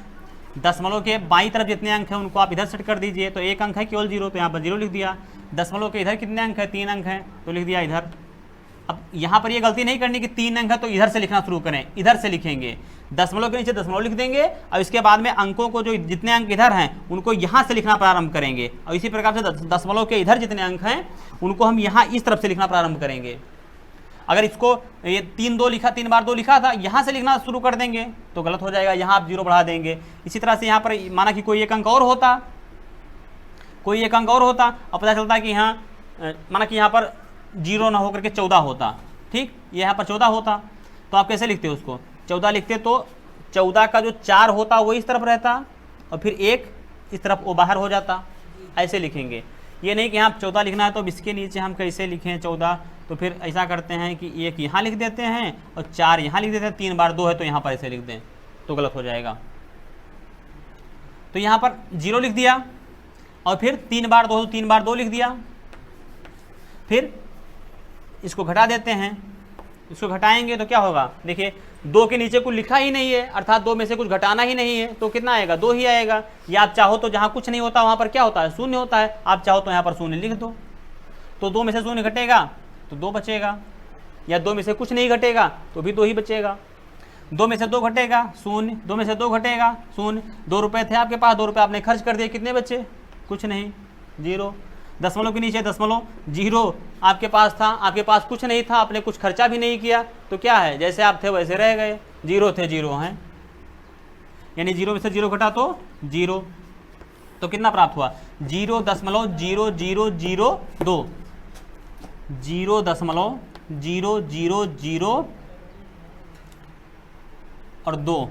दशमलव के बाईं तरफ जितने अंक हैं उनको आप इधर सेट कर दीजिए, तो एक अंक है केवल 0, तो यहाँ पर 0 लिख दिया, दशमलव के इधर कितने अंक है, 3 अंक हैं, तो लिख दिया इधर। अब यहाँ पर ये गलती नहीं करनी कि 3 अंक है तो इधर से लिखना शुरू करें, इधर से लिखेंगे, दशमलव के नीचे दशमलव लिख देंगे और इसके बाद में अंकों को जो जितने अंक इधर हैं उनको यहाँ से लिखना प्रारंभ करेंगे, और इसी प्रकार से दशमलव के इधर जितने अंक हैं उनको हम यहाँ इस तरफ से लिखना प्रारंभ करेंगे। अगर इसको ये 3 बार 2 लिखा था, यहाँ से लिखना शुरू कर देंगे तो गलत हो जाएगा, यहाँ आप 0 बढ़ा देंगे। इसी तरह से यहाँ पर माना कि कोई एक अंक और होता, और पता चलता कि यहाँ माना कि यहाँ पर 0 ना होकर के 14 होता, ठीक, ये यहाँ पर 14 होता, तो आप कैसे लिखते हो उसको, 14 लिखते तो 14 का जो 4 होता वो इस तरफ रहता और फिर 1 इस तरफ वो बाहर हो जाता, ऐसे लिखेंगे। ये नहीं कि यहाँ 14 लिखना है तो इसके नीचे हम कैसे लिखें 14, तो फिर ऐसा करते हैं कि 1 यहाँ लिख देते हैं और 4 यहाँ लिख देते हैं, 3 बार 2 है तो यहाँ पर ऐसे लिख दें तो गलत हो जाएगा। तो यहाँ पर 0 लिख दिया और फिर 3 बार 2 लिख दिया, फिर इसको घटा देते हैं, इसको घटाएंगे तो क्या होगा, देखिए 2 के नीचे कुछ लिखा ही नहीं है, अर्थात 2 में से कुछ घटाना ही नहीं है, तो कितना आएगा, 2 ही आएगा। या आप चाहो तो जहाँ कुछ नहीं होता वहाँ पर क्या होता है, शून्य होता है, आप चाहो तो यहाँ पर शून्य लिख दो, तो 2 में से शून्य घटेगा तो 2 बचेगा, या 2 में से कुछ नहीं घटेगा तो भी 2 ही बचेगा। 2 में से 2 घटेगा 0, 2 में से 2 घटेगा 0। 2 रुपये थे आपके पास, 2 रुपये आपने खर्च कर दिए, कितने बचे? कुछ नहीं, 0। दशमलव के नीचे दशमलव 0 आपके पास था, आपके पास कुछ नहीं था, आपने कुछ खर्चा भी नहीं किया, तो क्या है, जैसे आप थे वैसे रह गए। 0 थे 0 हैं, यानी 0 में से 0 घटा तो 0, तो कितना प्राप्त हुआ? 0.0002, 0.000 और 2।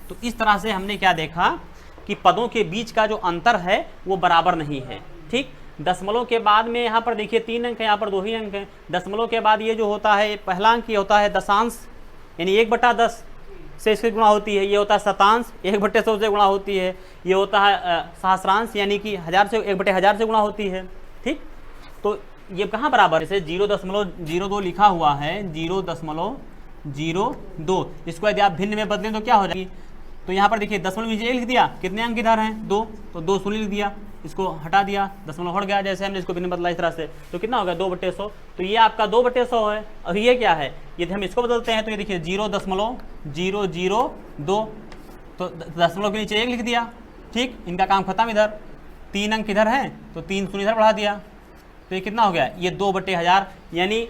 तो इस तरह से हमने क्या देखा कि पदों के बीच का जो अंतर है वो बराबर नहीं है। ठीक, दशमलव के बाद में यहाँ पर देखिए 3 अंक है, यहाँ पर 2 ही अंक हैं। दशमलव के बाद ये जो होता है पहला अंक ये होता है दशांश, यानी 1/10 से इसकी गुणा होती है। ये होता है शतांश, 1/100 से गुणा होती है। ये होता है सहस्रांश, यानी कि 1000 से 1/1000 से गुणा होती है। ठीक, तो ये कहाँ बराबर? जैसे 0.02 लिखा हुआ है, 0.02, इसको यदि आप भिन्न में बदलें तो क्या हो जाएगी? तो यहाँ पर देखिए दशमलव नीचे लिख दिया, कितने अंक इधर हैं? 2, तो 2 शून्य लिख दिया, इसको हटा दिया, दशमलव हट गया, जैसे हमने इसको भिन्न बदला इस तरह से, तो कितना हो गया? 2/100। तो ये आपका 2/100 है। और ये क्या है? यदि हम इसको बदलते हैं तो ये देखिए 0.002, तो दशमलव के नीचे 1 लिख दिया। ठीक, इनका काम खत्म। इधर 3 अंक इधर हैं तो 3 शून्य इधर बढ़ा दिया, तो ये कितना हो गया? ये 2/1000, यानी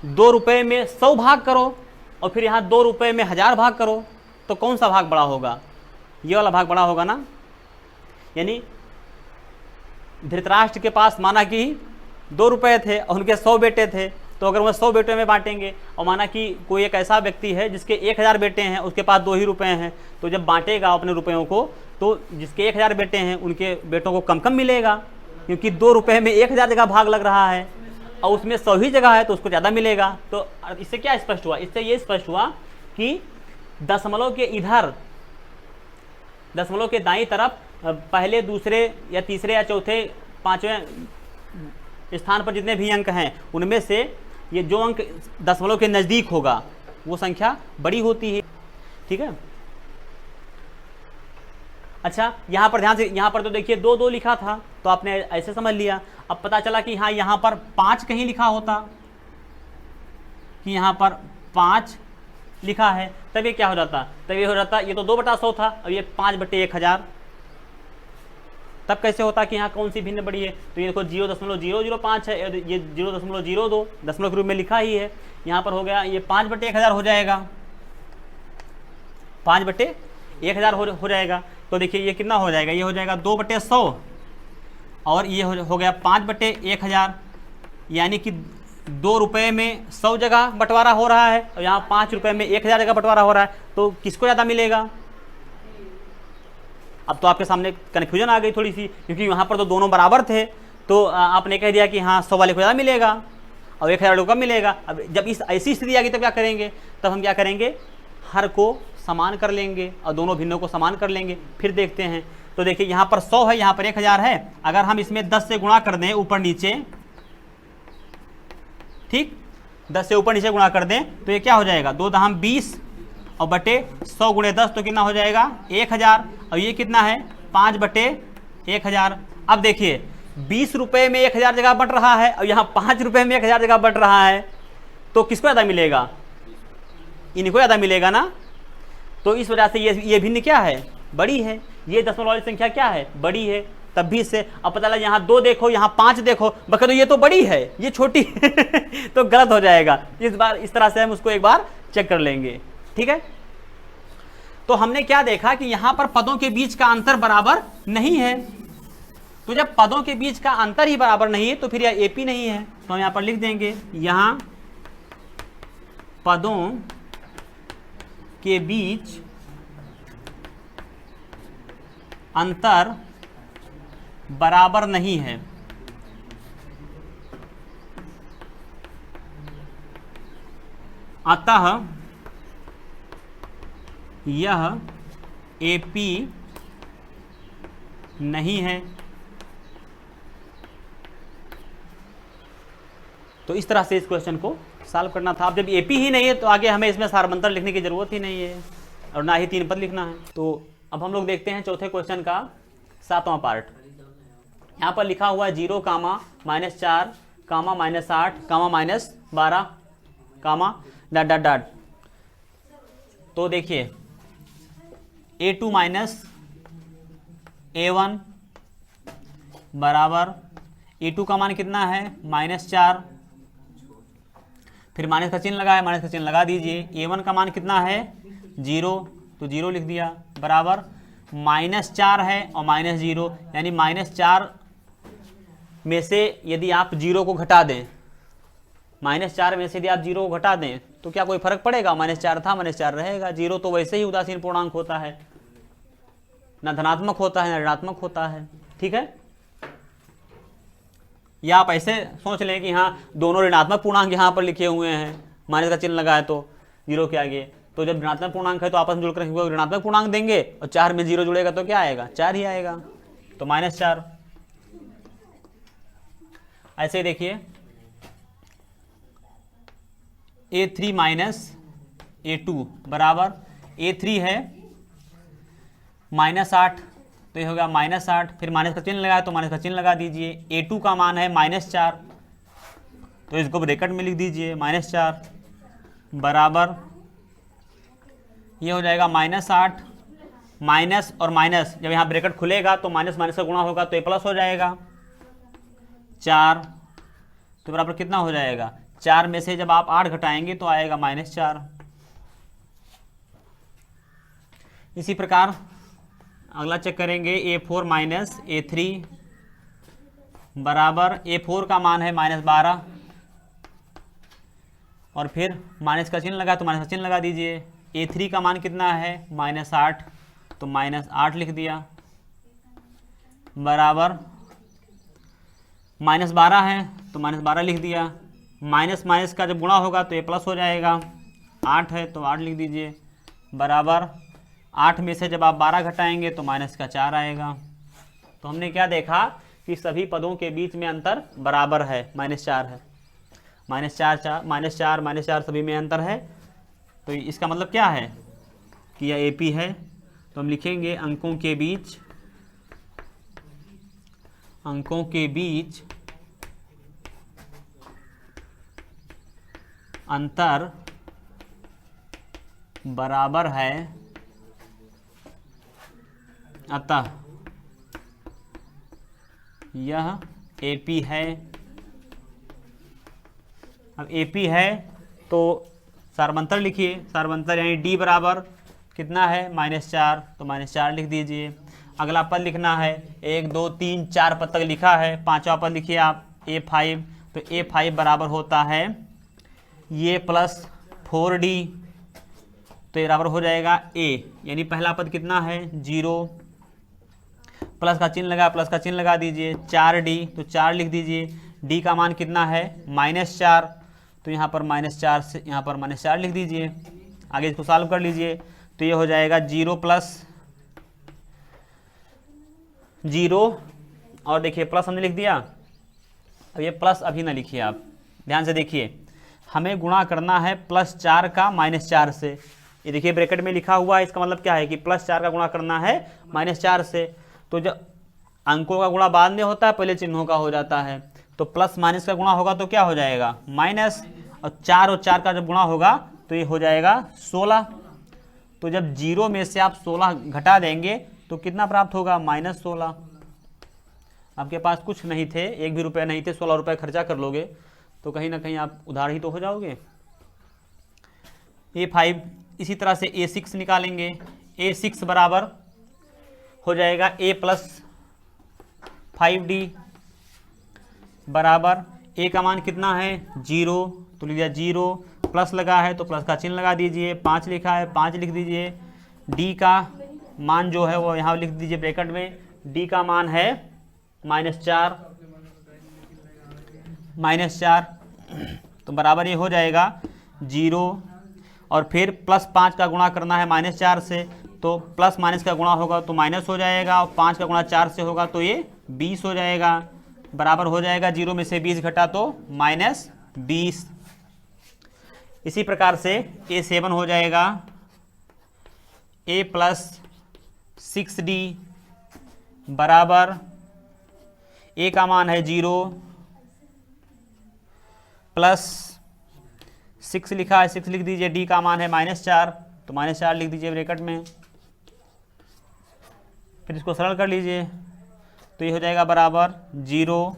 2 रुपये में 100 भाग करो और फिर यहाँ 2 रुपये में 1000 भाग करो, तो कौन सा भाग बड़ा होगा? ये वाला भाग बड़ा होगा ना। यानी धृतराष्ट्र के पास माना कि 2 रुपये थे और उनके 100 बेटे थे, तो अगर वह 100 बेटों में बांटेंगे, और माना कि कोई एक ऐसा व्यक्ति है जिसके 1000 बेटे हैं, उसके पास 2 ही रुपये हैं, तो जब बांटेगा अपने रुपयों को, तो जिसके 1000 बेटे हैं उनके बेटों को कम कम मिलेगा, क्योंकि 2 रुपये में 1000 जगह भाग लग रहा है और उसमें 100 ही जगह है तो उसको ज़्यादा मिलेगा। तो इससे क्या स्पष्ट हुआ? इससे ये स्पष्ट हुआ कि दशमलव के इधर, दशमलव के दाईं तरफ पहले, दूसरे या तीसरे या चौथे, 5वें स्थान पर जितने भी अंक हैं उनमें से ये जो अंक दशमलव के नज़दीक होगा वो संख्या बड़ी होती है। ठीक है, अच्छा यहाँ पर ध्यान से, यहाँ पर तो देखिए 2 लिखा था तो आपने ऐसे समझ लिया। अब पता चला कि हाँ यहाँ पर 5 कहीं लिखा होता, कि यहाँ पर 5 लिखा है, तब ये क्या हो जाता? तब ये हो जाता, ये तो 2/100 था, अब ये 5/1000। तब कैसे होता कि यहाँ कौन सी भिन्न बड़ी है? तो ये देखो 0.005 है, ये 0.02 दशमलव के रूप में लिखा ही है। यहाँ पर हो गया ये 5/1000 हो जाएगा, 5/1000 हो जाएगा। तो देखिए ये कितना हो जाएगा? ये हो जाएगा 2/100 और ये हो गया 5/1000, यानी कि 2 रुपये में 100 जगह बंटवारा हो रहा है और यहाँ 5 रुपये में 1000 जगह बंटवारा हो रहा है, तो किसको ज़्यादा मिलेगा? अब तो आपके सामने कन्फ्यूजन आ गई थोड़ी सी, क्योंकि यहाँ पर तो दोनों बराबर थे, तो आपने कह दिया कि हाँ 100 वाले को ज़्यादा मिलेगा और 1000 को कम मिलेगा। अब जब इस ऐसी स्थिति आ गई तब क्या करेंगे? तब हम क्या करेंगे? हर को समान कर लेंगे और दोनों भिन्नों को समान कर लेंगे, फिर देखते हैं। तो देखिए यहाँ पर 100 है, यहाँ पर 1000 है, अगर हम इसमें 10 से गुणा कर दें ऊपर नीचे, ठीक, 10 से ऊपर नीचे गुणा कर दें तो ये क्या हो जाएगा? 2 दहम 20 और बटे 100 गुणे 10 तो कितना हो जाएगा? 1000। और ये कितना है? 5/1000। अब देखिए 20 रुपये में 1000 जगह बंट रहा है और यहाँ 5 रुपये में 1000 जगह बंट रहा है, तो किसको ज़्यादा मिलेगा? इनको ज़्यादा मिलेगा ना। तो इस वजह से ये भिन्न क्या है? बड़ी है। ये दशमलव वाली संख्या क्या है? बड़ी है। तब भी इससे अब पता लगा यहाँ 2 देखो, यहाँ 5 देखो, बल्कि तो ये तो बड़ी है, ये छोटी तो गलत हो जाएगा। इस बार इस तरह से हम उसको एक बार चेक कर लेंगे। ठीक है, तो हमने क्या देखा कि यहाँ पर पदों के बीच का अंतर बराबर नहीं है। तो जब पदों के बीच का अंतर ही बराबर नहीं है तो फिर यह एपी नहीं है। तो हम यहाँ पर लिख देंगे, यहाँ पदों के बीच अंतर बराबर नहीं है। अतः यह एपी नहीं है। तो इस तरह से इस क्वेश्चन को सॉल्व करना था। अब जब एपी ही नहीं है तो आगे हमें इसमें सारमंतर लिखने की जरूरत ही नहीं है और ना ही 3 पद लिखना है। तो अब हम लोग देखते हैं चौथे क्वेश्चन का 7वां पार्ट। यहाँ पर लिखा हुआ है 0 कामा -4 कामा -8 कामा -12 कामा डॉट डॉट डॉट। तो देखिए A2 माइनस A1 बराबर A2 का मान कितना है -4, फिर माइनस का चिन्ह लगा है, माइनस का चिन्ह लगा दीजिए। A1 का मान कितना है 0, तो 0 लिख दिया बराबर -4 है और -0, यानी -4 में से यदि आप 0 को घटा दें, -4 में से यदि आप 0 को घटा दें तो क्या कोई फर्क पड़ेगा? -4 था -4 रहेगा। 0 तो वैसे ही उदासीन पूर्णांक होता है, ना धनात्मक होता है ना ऋणात्मक होता है, ठीक है। या आप ऐसे सोच लें कि हाँ दोनों ऋणात्मक पूर्णांक यहाँ पर लिखे हुए हैं, माइनस का चिन्ह लगा है तो 0 के आगे, तो जब ऋणात्मक पूर्णांक है तो आपस में जुड़कर ऋणात्मक पूर्णांक देंगे और 4 में 0 जुड़ेगा तो क्या आएगा? 4 ही आएगा, तो -4। ऐसे ही देखिए A3 माइनस A2 बराबर A3 है -8, तो ये होगा -8, फिर माइनस का चिन्ह लगाया तो माइनस का चिन्ह लगा दीजिए। A2 का मान है -4, तो इसको ब्रैकेट में लिख दीजिए -4 बराबर ये हो जाएगा -8 माइनस और माइनस, जब यहाँ ब्रैकेट खुलेगा तो माइनस माइनस का गुणा होगा तो ये प्लस हो जाएगा 4, तो बराबर कितना हो जाएगा? 4 में से जब आप 8 घटाएंगे तो आएगा -4। इसी प्रकार अगला चेक करेंगे A4 माइनस A3 बराबर A4 का मान है -12 और फिर माइनस का चिन्ह लगा तो माइनस का चिन्ह लगा दीजिए। A3 का मान कितना है -8, तो -8 लिख दिया बराबर -12 है तो -12 लिख दिया। माइनस माइनस का जब गुणा होगा तो ये प्लस हो जाएगा, 8 है तो 8 लिख दीजिए बराबर 8 में से जब आप 12 घटाएंगे तो माइनस का 4 आएगा। तो हमने क्या देखा कि सभी पदों के बीच में अंतर बराबर है, -4 है, -4 सभी में अंतर है। तो इसका मतलब क्या है कि यह AP है, तो हम लिखेंगे अंकों के बीच अंतर बराबर है, अतः यह AP है। अब AP है तो सार्वंतर लिखिए, सार्वंतर यानी D बराबर कितना है -4, तो -4 लिख दीजिए। अगला पद लिखना है 1 2 3 4 पद तक लिखा है, पांचवा पद लिखिए आप A5, तो A5 बराबर होता है ये प्लस 4D, तो ये बराबर हो जाएगा A, यानी पहला पद कितना है 0, प्लस का चिन्ह लगा, प्लस का चिन्ह लगा दीजिए, 4D, तो 4 लिख दीजिए। D का मान कितना है -4, तो यहाँ पर -4 से यहाँ पर -4 लिख दीजिए। आगे इसको सॉल्व कर लीजिए तो ये हो जाएगा 0 प्लस 0 और देखिए प्लस हमने लिख दिया। अब ये प्लस अभी ना लिखिए, आप ध्यान से देखिए, हमें गुणा करना है +4 का -4 से। ये देखिए ब्रैकेट में लिखा हुआ है, इसका मतलब क्या है कि +4 का गुणा करना है -4 से। तो जब अंकों का गुणा बाद में होता है, पहले चिन्हों का हो जाता है, तो प्लस माइनस का गुणा होगा तो क्या हो जाएगा माइनस, और 4 का जब गुणा होगा तो ये हो जाएगा 16। तो जब 0 में से आप 16 घटा देंगे तो कितना प्राप्त होगा -16। आपके पास कुछ नहीं थे, 1 भी रुपया नहीं थे, 16 रुपये खर्चा कर लोगे तो कहीं ना कहीं आप उधार ही तो हो जाओगे। A5 इसी तरह से A6 निकालेंगे। A6 बराबर हो जाएगा A प्लस 5D बराबर A का मान कितना है 0, तो लिख दिया 0, प्लस लगा है तो प्लस का चिन्ह लगा दीजिए, 5 लिखा है 5 लिख दीजिए। D का मान जो है वो यहाँ लिख दीजिए ब्रैकेट में, D का मान है -4, तो बराबर ये हो जाएगा 0, और फिर +5 का गुणा करना है -4 से, तो प्लस माइनस का गुणा होगा तो माइनस हो जाएगा, और 5 का गुणा 4 से होगा तो ये 20 हो जाएगा, बराबर हो जाएगा 0 में से 20 घटा तो -20। इसी प्रकार से A7 हो जाएगा A प्लस 6D बराबर ए का मान है 0 प्लस 6 लिखा है, 6 लिख दीजिए। डी का मान है -4, तो -4 लिख दीजिए ब्रैकेट में। फिर इसको सरल कर लीजिए, तो ये हो जाएगा बराबर 0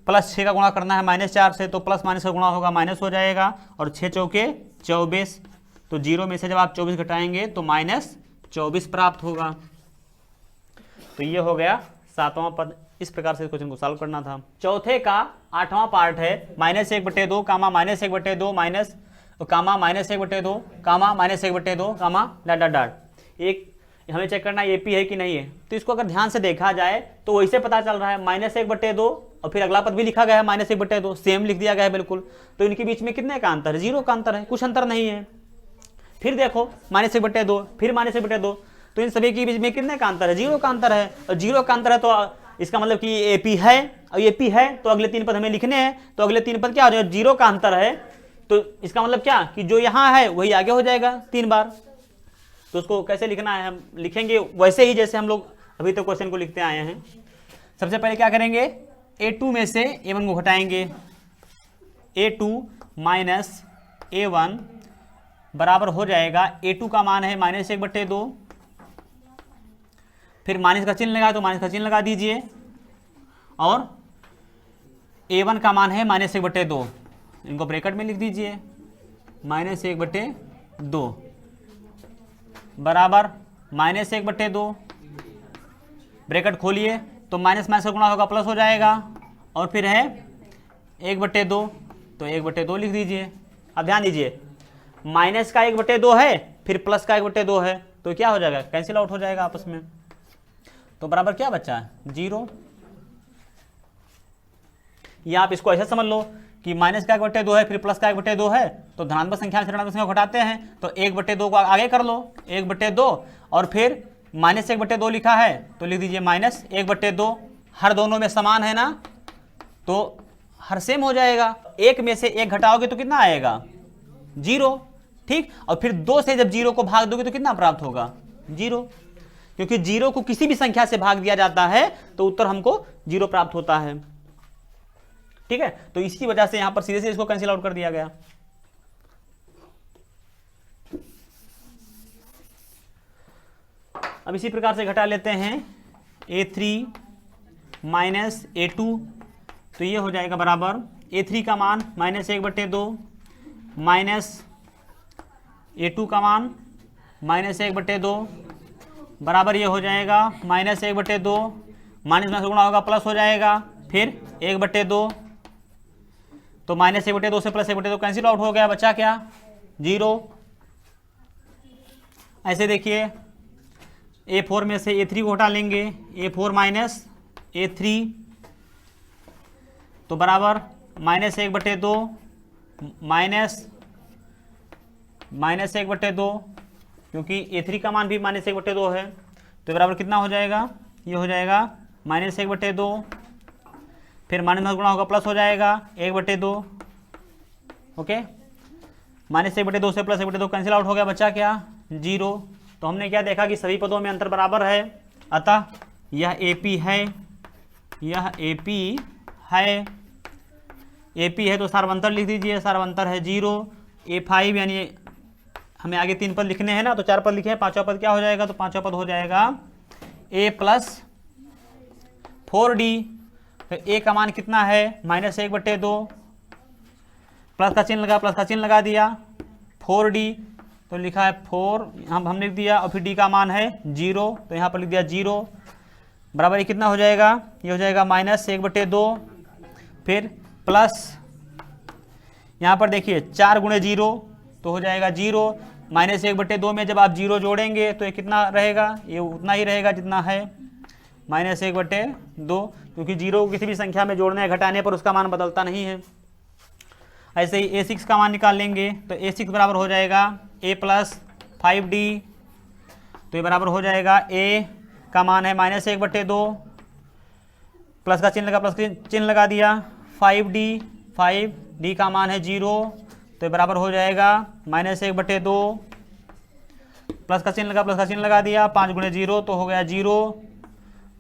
प्लस 6 का गुणा करना है -4 से, तो प्लस माइनस का गुणा होगा माइनस हो जाएगा, और 6 चौके 24, तो 0 में से जब आप 24 घटाएंगे तो -24 प्राप्त होगा। तो ये हो गया 7वां पद। इस प्रकार से क्वेश्चन को सॉल्व करना था। चौथे का 8वां पार्ट है -1/2 कामा -1/2 माइनस कामा -1/2 कामा -1/2 कामा डॉट डॉट डॉट। एक हमें चेक करना है एपी है कि नहीं है। तो इसको अगर ध्यान से देखा जाए तो वैसे पता चल रहा है -1/2, और फिर अगला पद भी लिखा गया है -1/2, सेम लिख दिया गया है बिल्कुल। तो इनके बीच में कितने का अंतर है? 0 का अंतर है, कुछ अंतर नहीं है। फिर देखो -1/2, फिर -1/2, तो इन सभी के बीच में कितने का अंतर है? 0 का अंतर है। और 0 का अंतर है तो इसका मतलब कि एपी है, और एपी है तो अगले 3 पद हमें लिखने हैं। तो अगले 3 पद क्या हो जाएगा? 0 का अंतर है, तो इसका मतलब क्या कि जो यहाँ है वही आगे हो जाएगा 3 बार। तो उसको कैसे लिखना है? हम लिखेंगे वैसे ही जैसे हम लोग अभी तो क्वेश्चन को लिखते आए हैं। सबसे पहले क्या करेंगे? a2 में से a1 को घटाएंगे। a2 माइनस a1 बराबर हो जाएगा, a2 का मान है -1/2, फिर माइनस का चिन्ह लगा तो माइनस का चिन्ह लगा दीजिए, और a1 का मान है -1/2, इनको ब्रैकेट में लिख दीजिए। -1/2 बराबर -1/2, ब्रैकेट खोलिए तो माइनस माइनस का गुणा होगा प्लस हो जाएगा, और फिर है 1/2, तो 1/2 लिख दीजिए। अब ध्यान दीजिए, माइनस का 1/2 है, फिर प्लस का 1/2 है, तो क्या हो जाएगा? कैंसिल आउट हो जाएगा आपस में। तो बराबर क्या बचा है? 0। या आप इसको ऐसा समझ लो कि माइनस का 1/2 है, फिर प्लस का 1/2 है, तो धनात्मक संख्या से ऋणात्मक संख्या घटाते हैं, तो 1/2 को आगे कर लो, 1/2, और फिर -1/2 लिखा है तो लिख दीजिए -1/2। हर दोनों में समान है ना, तो हर सेम हो जाएगा। एक में से एक घटाओगे तो कितना आएगा? 0, ठीक। और फिर 2 से जब 0 को भाग दोगे तो कितना प्राप्त होगा? 0, क्योंकि 0 को किसी भी संख्या से भाग दिया जाता है तो उत्तर हमको 0 प्राप्त होता है, ठीक है। तो इसी वजह से यहां पर सीधे से इसको कैंसिल आउट कर दिया गया। अब इसी प्रकार से घटा लेते हैं a3 माइनस a2, तो ये हो जाएगा बराबर a3 का मान -1/2 माइनस a2 का मान -1/2 बराबर ये हो जाएगा -1/2, माइनस में गुणा होगा प्लस हो जाएगा, फिर 1/2, तो -1/2 से +1/2 कैंसिल आउट हो गया, बचा क्या? 0। ऐसे देखिए a4 में से a3 को हटा लेंगे, a4 माइनस a3, तो बराबर -1/2 -1/2, क्योंकि a3 का मान भी -1/2 है, तो बराबर कितना हो जाएगा? ये हो जाएगा -1/2, फिर माइनस में गुणा होगा प्लस हो जाएगा 1/2, ओके। -1/2 से +1/2 कैंसिल आउट हो गया, बचा क्या? 0। तो हमने क्या देखा कि सभी पदों में अंतर बराबर है, अतः यह AP है, यह AP है। AP है तो सार्वंतर लिख दीजिए, सार्वंतर है 0। A5 यानी हमें आगे 3 पद लिखने हैं ना, तो 4 पद लिखे हैं, 5वां पद क्या हो जाएगा? तो 5वां पद हो जाएगा a + 4d। तो a का मान कितना है? -1/2, प्लस का चिन्ह लगा, प्लस का चिन्ह लगा दिया, 4d, तो लिखा है 4, हम लिख दिया, और फिर d का मान है 0, तो यहाँ पर लिख दिया 0, बराबर ये कितना हो जाएगा? ये हो जाएगा -1/2, फिर प्लस यहाँ पर देखिए 4 × 0 तो हो जाएगा 0, -1/2 में जब आप 0 जोड़ेंगे तो ये कितना रहेगा? ये उतना ही रहेगा जितना है -1/2, क्योंकि 0 को किसी भी संख्या में जोड़ने या घटाने पर उसका मान बदलता नहीं है। ऐसे ही a6 का मान निकाल लेंगे, तो a6 बराबर हो जाएगा a + 5d, तो ये बराबर हो जाएगा a का मान है -1/2, प्लस का चिन्ह लगा, प्लस का चिन्ह लगा दिया, 5d का मान है 0, तो ये बराबर हो जाएगा -1/2, प्लस का चिन्ह लगा, प्लस का चिन्ह लगा दिया, 5 × 0 तो हो गया 0,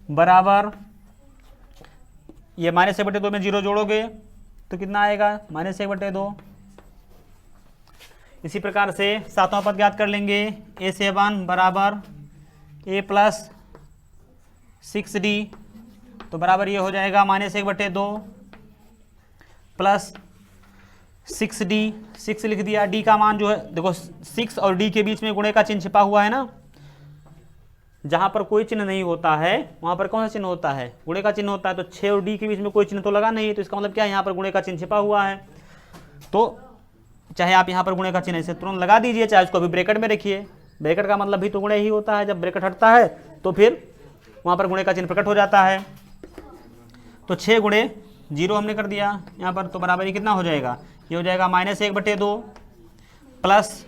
बराबर ये -1/2 में 0 जोड़ोगे तो कितना आएगा, -1/2। इसी प्रकार से सातवां पद ज्ञात कर लेंगे, A7 बराबर A प्लस 6D, तो बराबर ये हो जाएगा -1/2 प्लस 6D, 6 लिख दिया। D का मान जो है देखो 6 और D के बीच में गुणे का चिन्ह छिपा हुआ है ना, जहां पर कोई चिन्ह नहीं होता है वहां पर कौन सा चिन्ह होता है, गुणे का चिन्ह होता है। तो 6 और D के बीच में कोई चिन्ह तो लगा नहीं, तो इसका मतलब क्या है, यहाँ पर गुणे का चिन्ह छिपा हुआ है। तो चाहे आप यहाँ पर गुणे का चिन्ह ऐसे तुरंत लगा दीजिए, चाहे उसको अभी ब्रैकेट में रखिए, ब्रैकेट का मतलब भी तो गुणे ही होता है, जब ब्रैकेट हटता है तो फिर वहां पर गुणे का चिन्ह प्रकट हो जाता है। तो 6 गुणे 0 हमने कर दिया यहाँ पर, तो बराबर ये कितना हो जाएगा, ये हो जाएगा -1/2 प्लस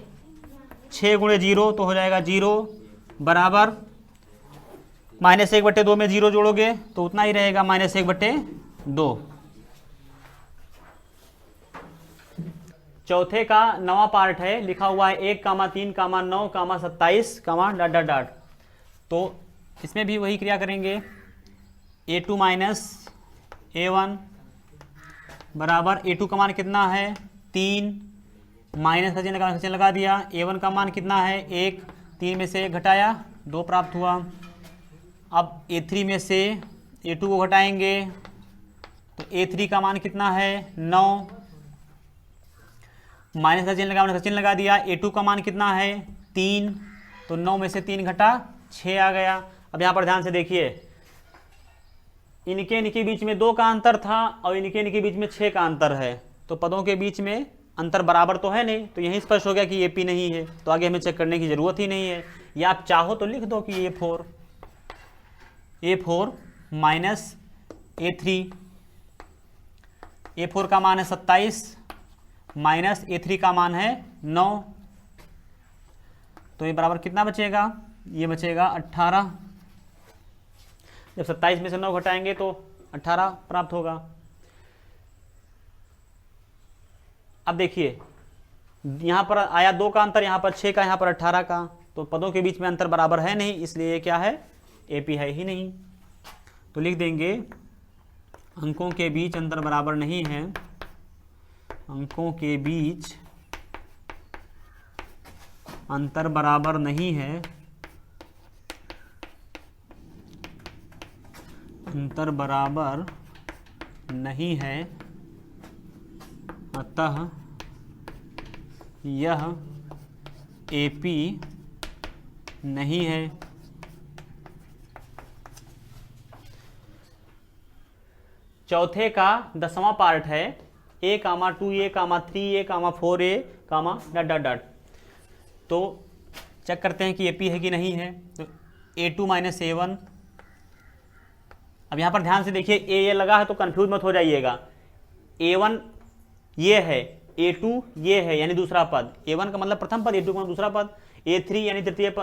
6 गुणे 0 तो हो जाएगा 0 बराबर -1/2 में 0 जोड़ोगे तो उतना ही रहेगा -1/2। चौथे का 9वां पार्ट है, लिखा हुआ है 1, 3, 9, 27, डॉट डॉट डॉट। तो इसमें भी वही क्रिया करेंगे, A2 माइनस A1 बराबर A2 का मान कितना है 3, माइनस का चिन्ह लगा दिया। A1 का मान कितना है 1, 3 में से 1 घटाया 2 प्राप्त हुआ। अब A3 में से A2 को घटाएंगे तो A3 का मान कितना है 9, माइनस का चिन्ह लगा दिया। A2 का मान कितना है 3, तो 9 में से 3 घटा 6 आ गया। अब यहाँ पर ध्यान से देखिए, इनके बीच में 2 का अंतर था और इनके बीच में 6 का अंतर है, तो पदों के बीच में अंतर बराबर तो है नहीं, तो यही स्पष्ट हो गया कि AP नहीं है, तो आगे हमें चेक करने की जरूरत ही नहीं है। या आप चाहो तो लिख दो कि A4 माइनस A3, A4 का मान है 27 माइनस A3 का मान है 9, तो ये बराबर कितना बचेगा, ये बचेगा 18। जब 27 में से 9 घटाएंगे तो 18 प्राप्त होगा। अब देखिए यहाँ पर आया 2 का अंतर, यहाँ पर 6 का, यहाँ पर 18 का, तो पदों के बीच में अंतर बराबर है नहीं, इसलिए ये क्या है, AP है ही नहीं। तो लिख देंगे अंकों के बीच अंतर बराबर नहीं है, अंकों के बीच अंतर बराबर नहीं है, अंतर बराबर नहीं है, अतः यह AP नहीं है। चौथे का 10वां पार्ट है, A, 2A, 3A, 4A, dot dot dot. तो चेक करते हैं कि AP है कि नहीं है। तो A2 माइनस A1, अब यहाँ पर ध्यान से देखिए, ये लगा है तो कंफ्यूज मत हो जाइएगा। A1 ये है, A2 ये है यानी दूसरा पद, A1 का मतलब प्रथम पद, A2 का मतलब दूसरा पद, A3 यानी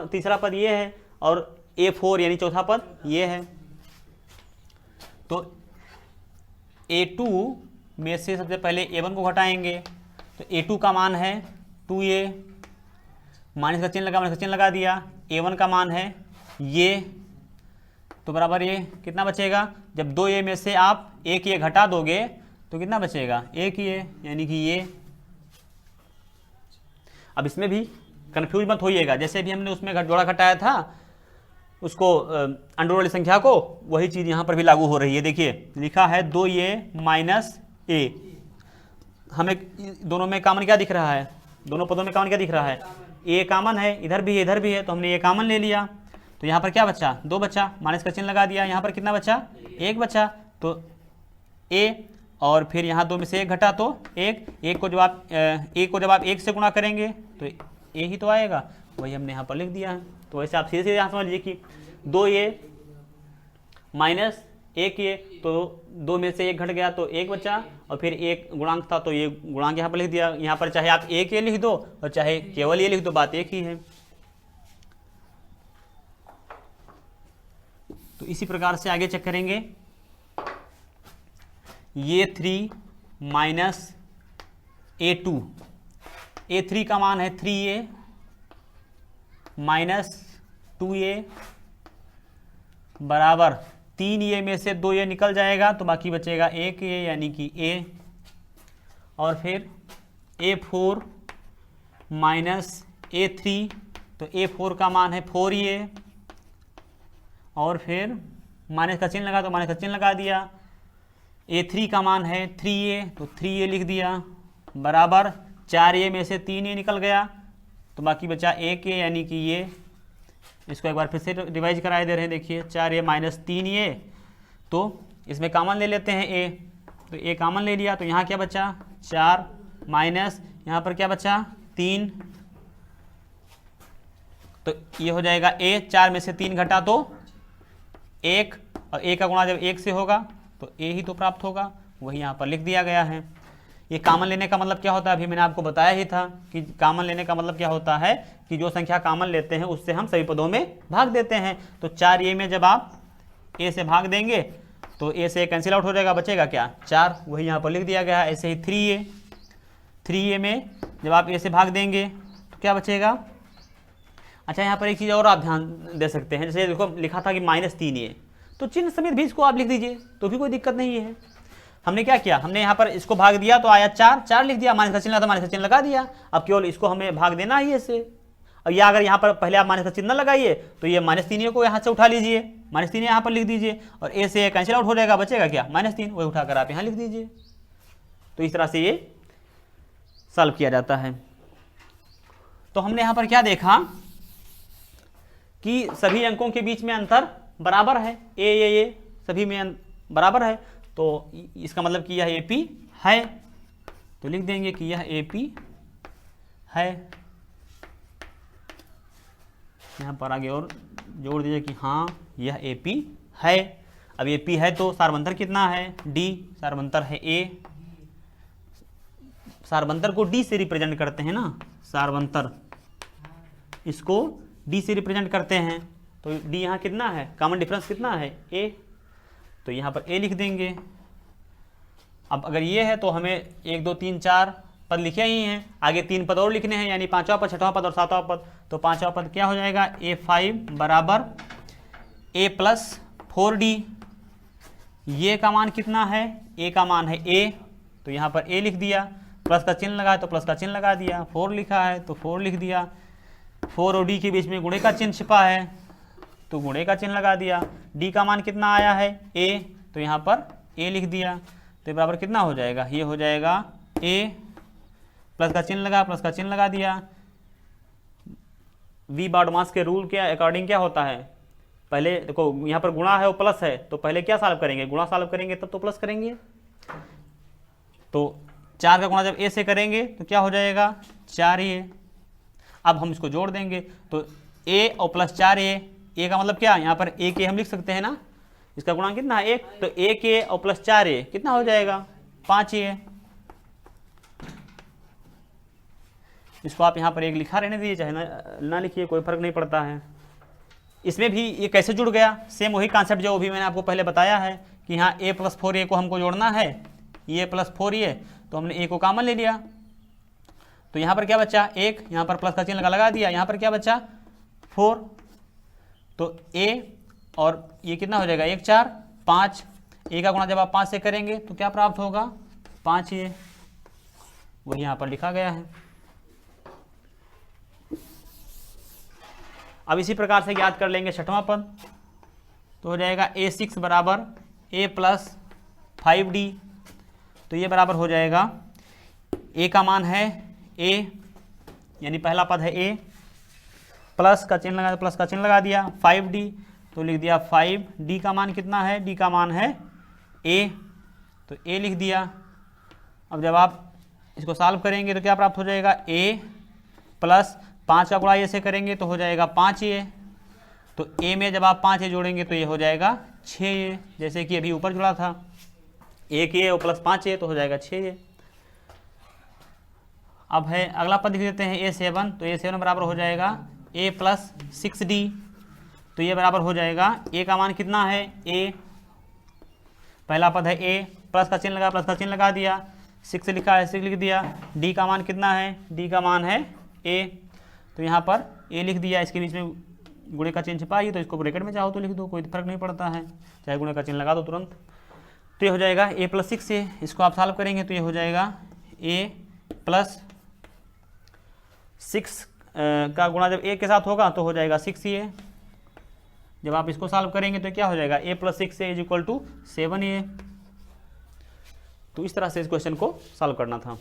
तीसरा पद ये है, और A4 यानी चौथा पद ये है। तो A2 में से सबसे पहले A1 को घटाएंगे, तो A2 का मान है 2A, माइनस का चिन्ह लगा दिया। A1 का मान है ये, तो बराबर ये कितना बचेगा, जब 2A में से आप 1 ये घटा दोगे तो कितना बचेगा, 1 ये, यानी कि ये। अब इसमें भी कंफ्यूज मत होइएगा, जैसे भी हमने उसमें जोड़ा घटाया था उसको अंडर वाली संख्या को, वही चीज़ यहाँ पर भी लागू हो रही है। देखिए लिखा है 2A माइनस A, हमें दोनों में कॉमन क्या दिख रहा है, दोनों पदों में कॉमन क्या दिख रहा है, A कॉमन है, इधर भी है इधर भी है, तो हमने ये कॉमन ले लिया। तो यहाँ पर क्या बचा, 2 बचा, माइनस का चिन्ह लगा दिया। यहाँ पर कितना बचा, 1 बचा, तो A, और फिर यहाँ 2 में से 1 घटा तो 1 को जब आप 1 से गुणा करेंगे तो A ही तो आएगा, वही हमने यहाँ पर लिख दिया है। तो वैसे आप सीधे सीधे यहाँ समझ लीजिए कि 2A माइनस 1A, तो 2 में से 1 घट गया तो 1 बचा, और फिर 1 गुणांक था तो ये गुणांक यहाँ पर लिख दिया। यहाँ पर चाहे आप 1A लिख दो और चाहे केवल ये लिख दो, बात एक ही है। तो इसी प्रकार से आगे चेक करेंगे, ये 3 माइनस A2, A3 का मान है 3A माइनस 2A बराबर 3 ये में से 2 ये निकल जाएगा तो बाकी बचेगा 1 ये यानी कि A, और फिर A4 माइनस A3, तो A4 का मान है 4 ये, और फिर माइनस का चिन्ह लगा तो माइनस का चिन्ह लगा दिया। A3 का मान है 3A, तो 3A लिख दिया, बराबर 4A में से 3A निकल गया तो बाकी बचा 1A यानी कि ये। इसको एक बार फिर से रिवाइज कराए दे रहे हैं, देखिए 4A माइनस 3A, तो इसमें कॉमन ले लेते हैं A, तो A कॉमन ले लिया तो यहाँ क्या बचा 4 माइनस यहाँ पर क्या बचा 3, तो ये हो जाएगा A, 4 में से 3 घटा तो 1, और A का गुणा जब 1 से होगा तो A ही तो प्राप्त होगा, वही यहाँ पर लिख दिया गया है। ये कॉमन लेने का मतलब क्या होता है, अभी मैंने आपको बताया ही था कि कॉमन लेने का मतलब क्या होता है कि जो संख्या कॉमन लेते हैं उससे हम सभी पदों में भाग देते हैं। तो 4A में जब आप A से भाग देंगे तो A से कैंसिल आउट हो जाएगा, बचेगा क्या 4, वही यहाँ पर लिख दिया गया है। ऐसे ही 3A में जब आप A से भाग देंगे तो क्या बचेगा। अच्छा, यहाँ पर एक चीज़ और आप ध्यान दे सकते हैं, जैसे देखो लिखा था कि माइनस 3A, तो चिन्ह समेत भी इसको आप लिख दीजिए तो भी कोई दिक्कत नहीं है। हमने क्या किया, हमने यहाँ पर इसको भाग दिया तो आया 4 लिख दिया, माइनस का चिन्ह था माइनस का चिन्ह लगा दिया। अब केवल इसको हमें भाग देना ही ऐसे। अब या अगर यहाँ पर पहले आप माइनस का चिन्ह लगाइए तो ये माइनस 3A को यहाँ से उठा लीजिए, माइनस 3A यहाँ पर लिख दीजिए, और A से कैंसिल आउट हो जाएगा, बचेगा क्या -3, वही उठाकर आप यहाँ लिख दीजिए। तो इस तरह से ये सॉल्व किया जाता है। तो हमने यहाँ पर क्या देखा कि सभी अंकों के बीच में अंतर बराबर है, ये सभी में बराबर है, तो इसका मतलब कि यह AP है, तो लिख देंगे कि यह AP है। यहाँ पर आगे और जोड़ दीजिए कि हाँ यह AP है। अब AP है तो सारवंतर कितना है D, सारवंतर है A, सारवंतर को D से रिप्रेजेंट करते हैं ना, सारवंतर इसको D से रिप्रेजेंट करते हैं, तो D यहाँ कितना है, कॉमन डिफरेंस कितना है A, तो यहाँ पर A लिख देंगे। अब अगर ये है तो हमें 1 2 3 4 पद लिखे ही हैं, आगे 3 पद और लिखने हैं, यानी 5वां पद, 6वां पद और 7वां पद। तो 5वां पद क्या हो जाएगा, A5 बराबर A प्लस 4D। ये का मान कितना है, A का मान है A, तो यहाँ पर A लिख दिया, प्लस का चिन्ह लगा है तो प्लस का चिन्ह लगा दिया, 4 लिखा है तो 4 लिख दिया, 4 और D के बीच में गुणे का चिन्ह छिपा है तो गुणे का चिन्ह लगा दिया। D का मान कितना आया है A, तो यहाँ पर A लिख दिया, तो बराबर कितना हो जाएगा, ये हो जाएगा A, प्लस का चिन्ह लगा, प्लस का चिन्ह लगा दिया। वी बार्डमास के रूल के अकॉर्डिंग क्या होता है, पहले देखो यहाँ पर गुणा है और प्लस है, तो पहले क्या सॉल्व करेंगे, गुणा सॉल्व करेंगे तब तो प्लस करेंगे। तो 4 का गुणा जब A से करेंगे तो क्या हो जाएगा 4A। अब हम इसको जोड़ देंगे तो A और प्लस 4A, A का मतलब क्या, यहाँ पर A के हम लिख सकते हैं ना, इसका गुणा कितना है 1, तो A के और प्लस 4A कितना हो जाएगा 5A। इसको आप यहाँ पर 1 लिखा रहने दीजिए, चाहे ना लिखिए, कोई फर्क नहीं पड़ता है। इसमें भी ये कैसे जुड़ गया, सेम वही कॉन्सेप्ट जो भी मैंने आपको पहले बताया है कि यहाँ A प्लस 4A को हमको जोड़ना है, ये प्लस 4A, तो हमने A को कॉमन ले लिया, तो यहाँ पर क्या बचा 1, यहाँ पर प्लस का चिन्ह लगा दिया, यहाँ पर क्या बचा 4, तो A और ये कितना हो जाएगा 1 4 5, A का गुणा जब आप 5 से करेंगे तो क्या प्राप्त होगा 5A, वही यहाँ पर लिखा गया है। अब इसी प्रकार से याद कर लेंगे 6वां पद, तो हो जाएगा A6 बराबर A प्लस 5D, तो ये बराबर हो जाएगा A का मान है A, यानी पहला पद है A, प्लस का चिन्ह लगा, प्लस का चिन्ह लगा दिया, 5D तो लिख दिया 5, D का मान कितना है, D का मान है A, तो A लिख दिया। अब जब आप इसको सॉल्व करेंगे तो क्या प्राप्त हो जाएगा A प्लस 5 का गुणा A से करेंगे तो हो जाएगा 5A, तो A में जब आप 5A जोड़ेंगे तो ये हो जाएगा 6A, जैसे कि अभी ऊपर जुड़ा था 1A और प्लस 5A तो हो जाएगा 6A। अब है अगला पद लिख देते हैं A7, तो A7 बराबर हो जाएगा A प्लस 6D, तो ये बराबर हो जाएगा A का मान कितना है A, पहला पद है A, प्लस का चिन्ह लगा, प्लस का चिन्ह लगा दिया, 6 लिखा है 6 लिख दिया, D का मान कितना है, D का मान है A, तो यहाँ पर A लिख दिया, इसके बीच में गुणे का चिन्ह छिपाइए, तो इसको ब्रैकेट में चाहो तो लिख दो, कोई फर्क नहीं पड़ता है, चाहे गुणे का चिन्ह लगा दो तुरंत। तो ये हो जाएगा a + 6 a, इसको आप सॉल्व करेंगे तो ये हो जाएगा a + 6 का गुणा जब a के साथ होगा तो हो जाएगा 6a। जब आप इसको सॉल्व करेंगे तो क्या हो जाएगा a + 6a = 7a। तो इस तरह से इस क्वेश्चन को सॉल्व करना था।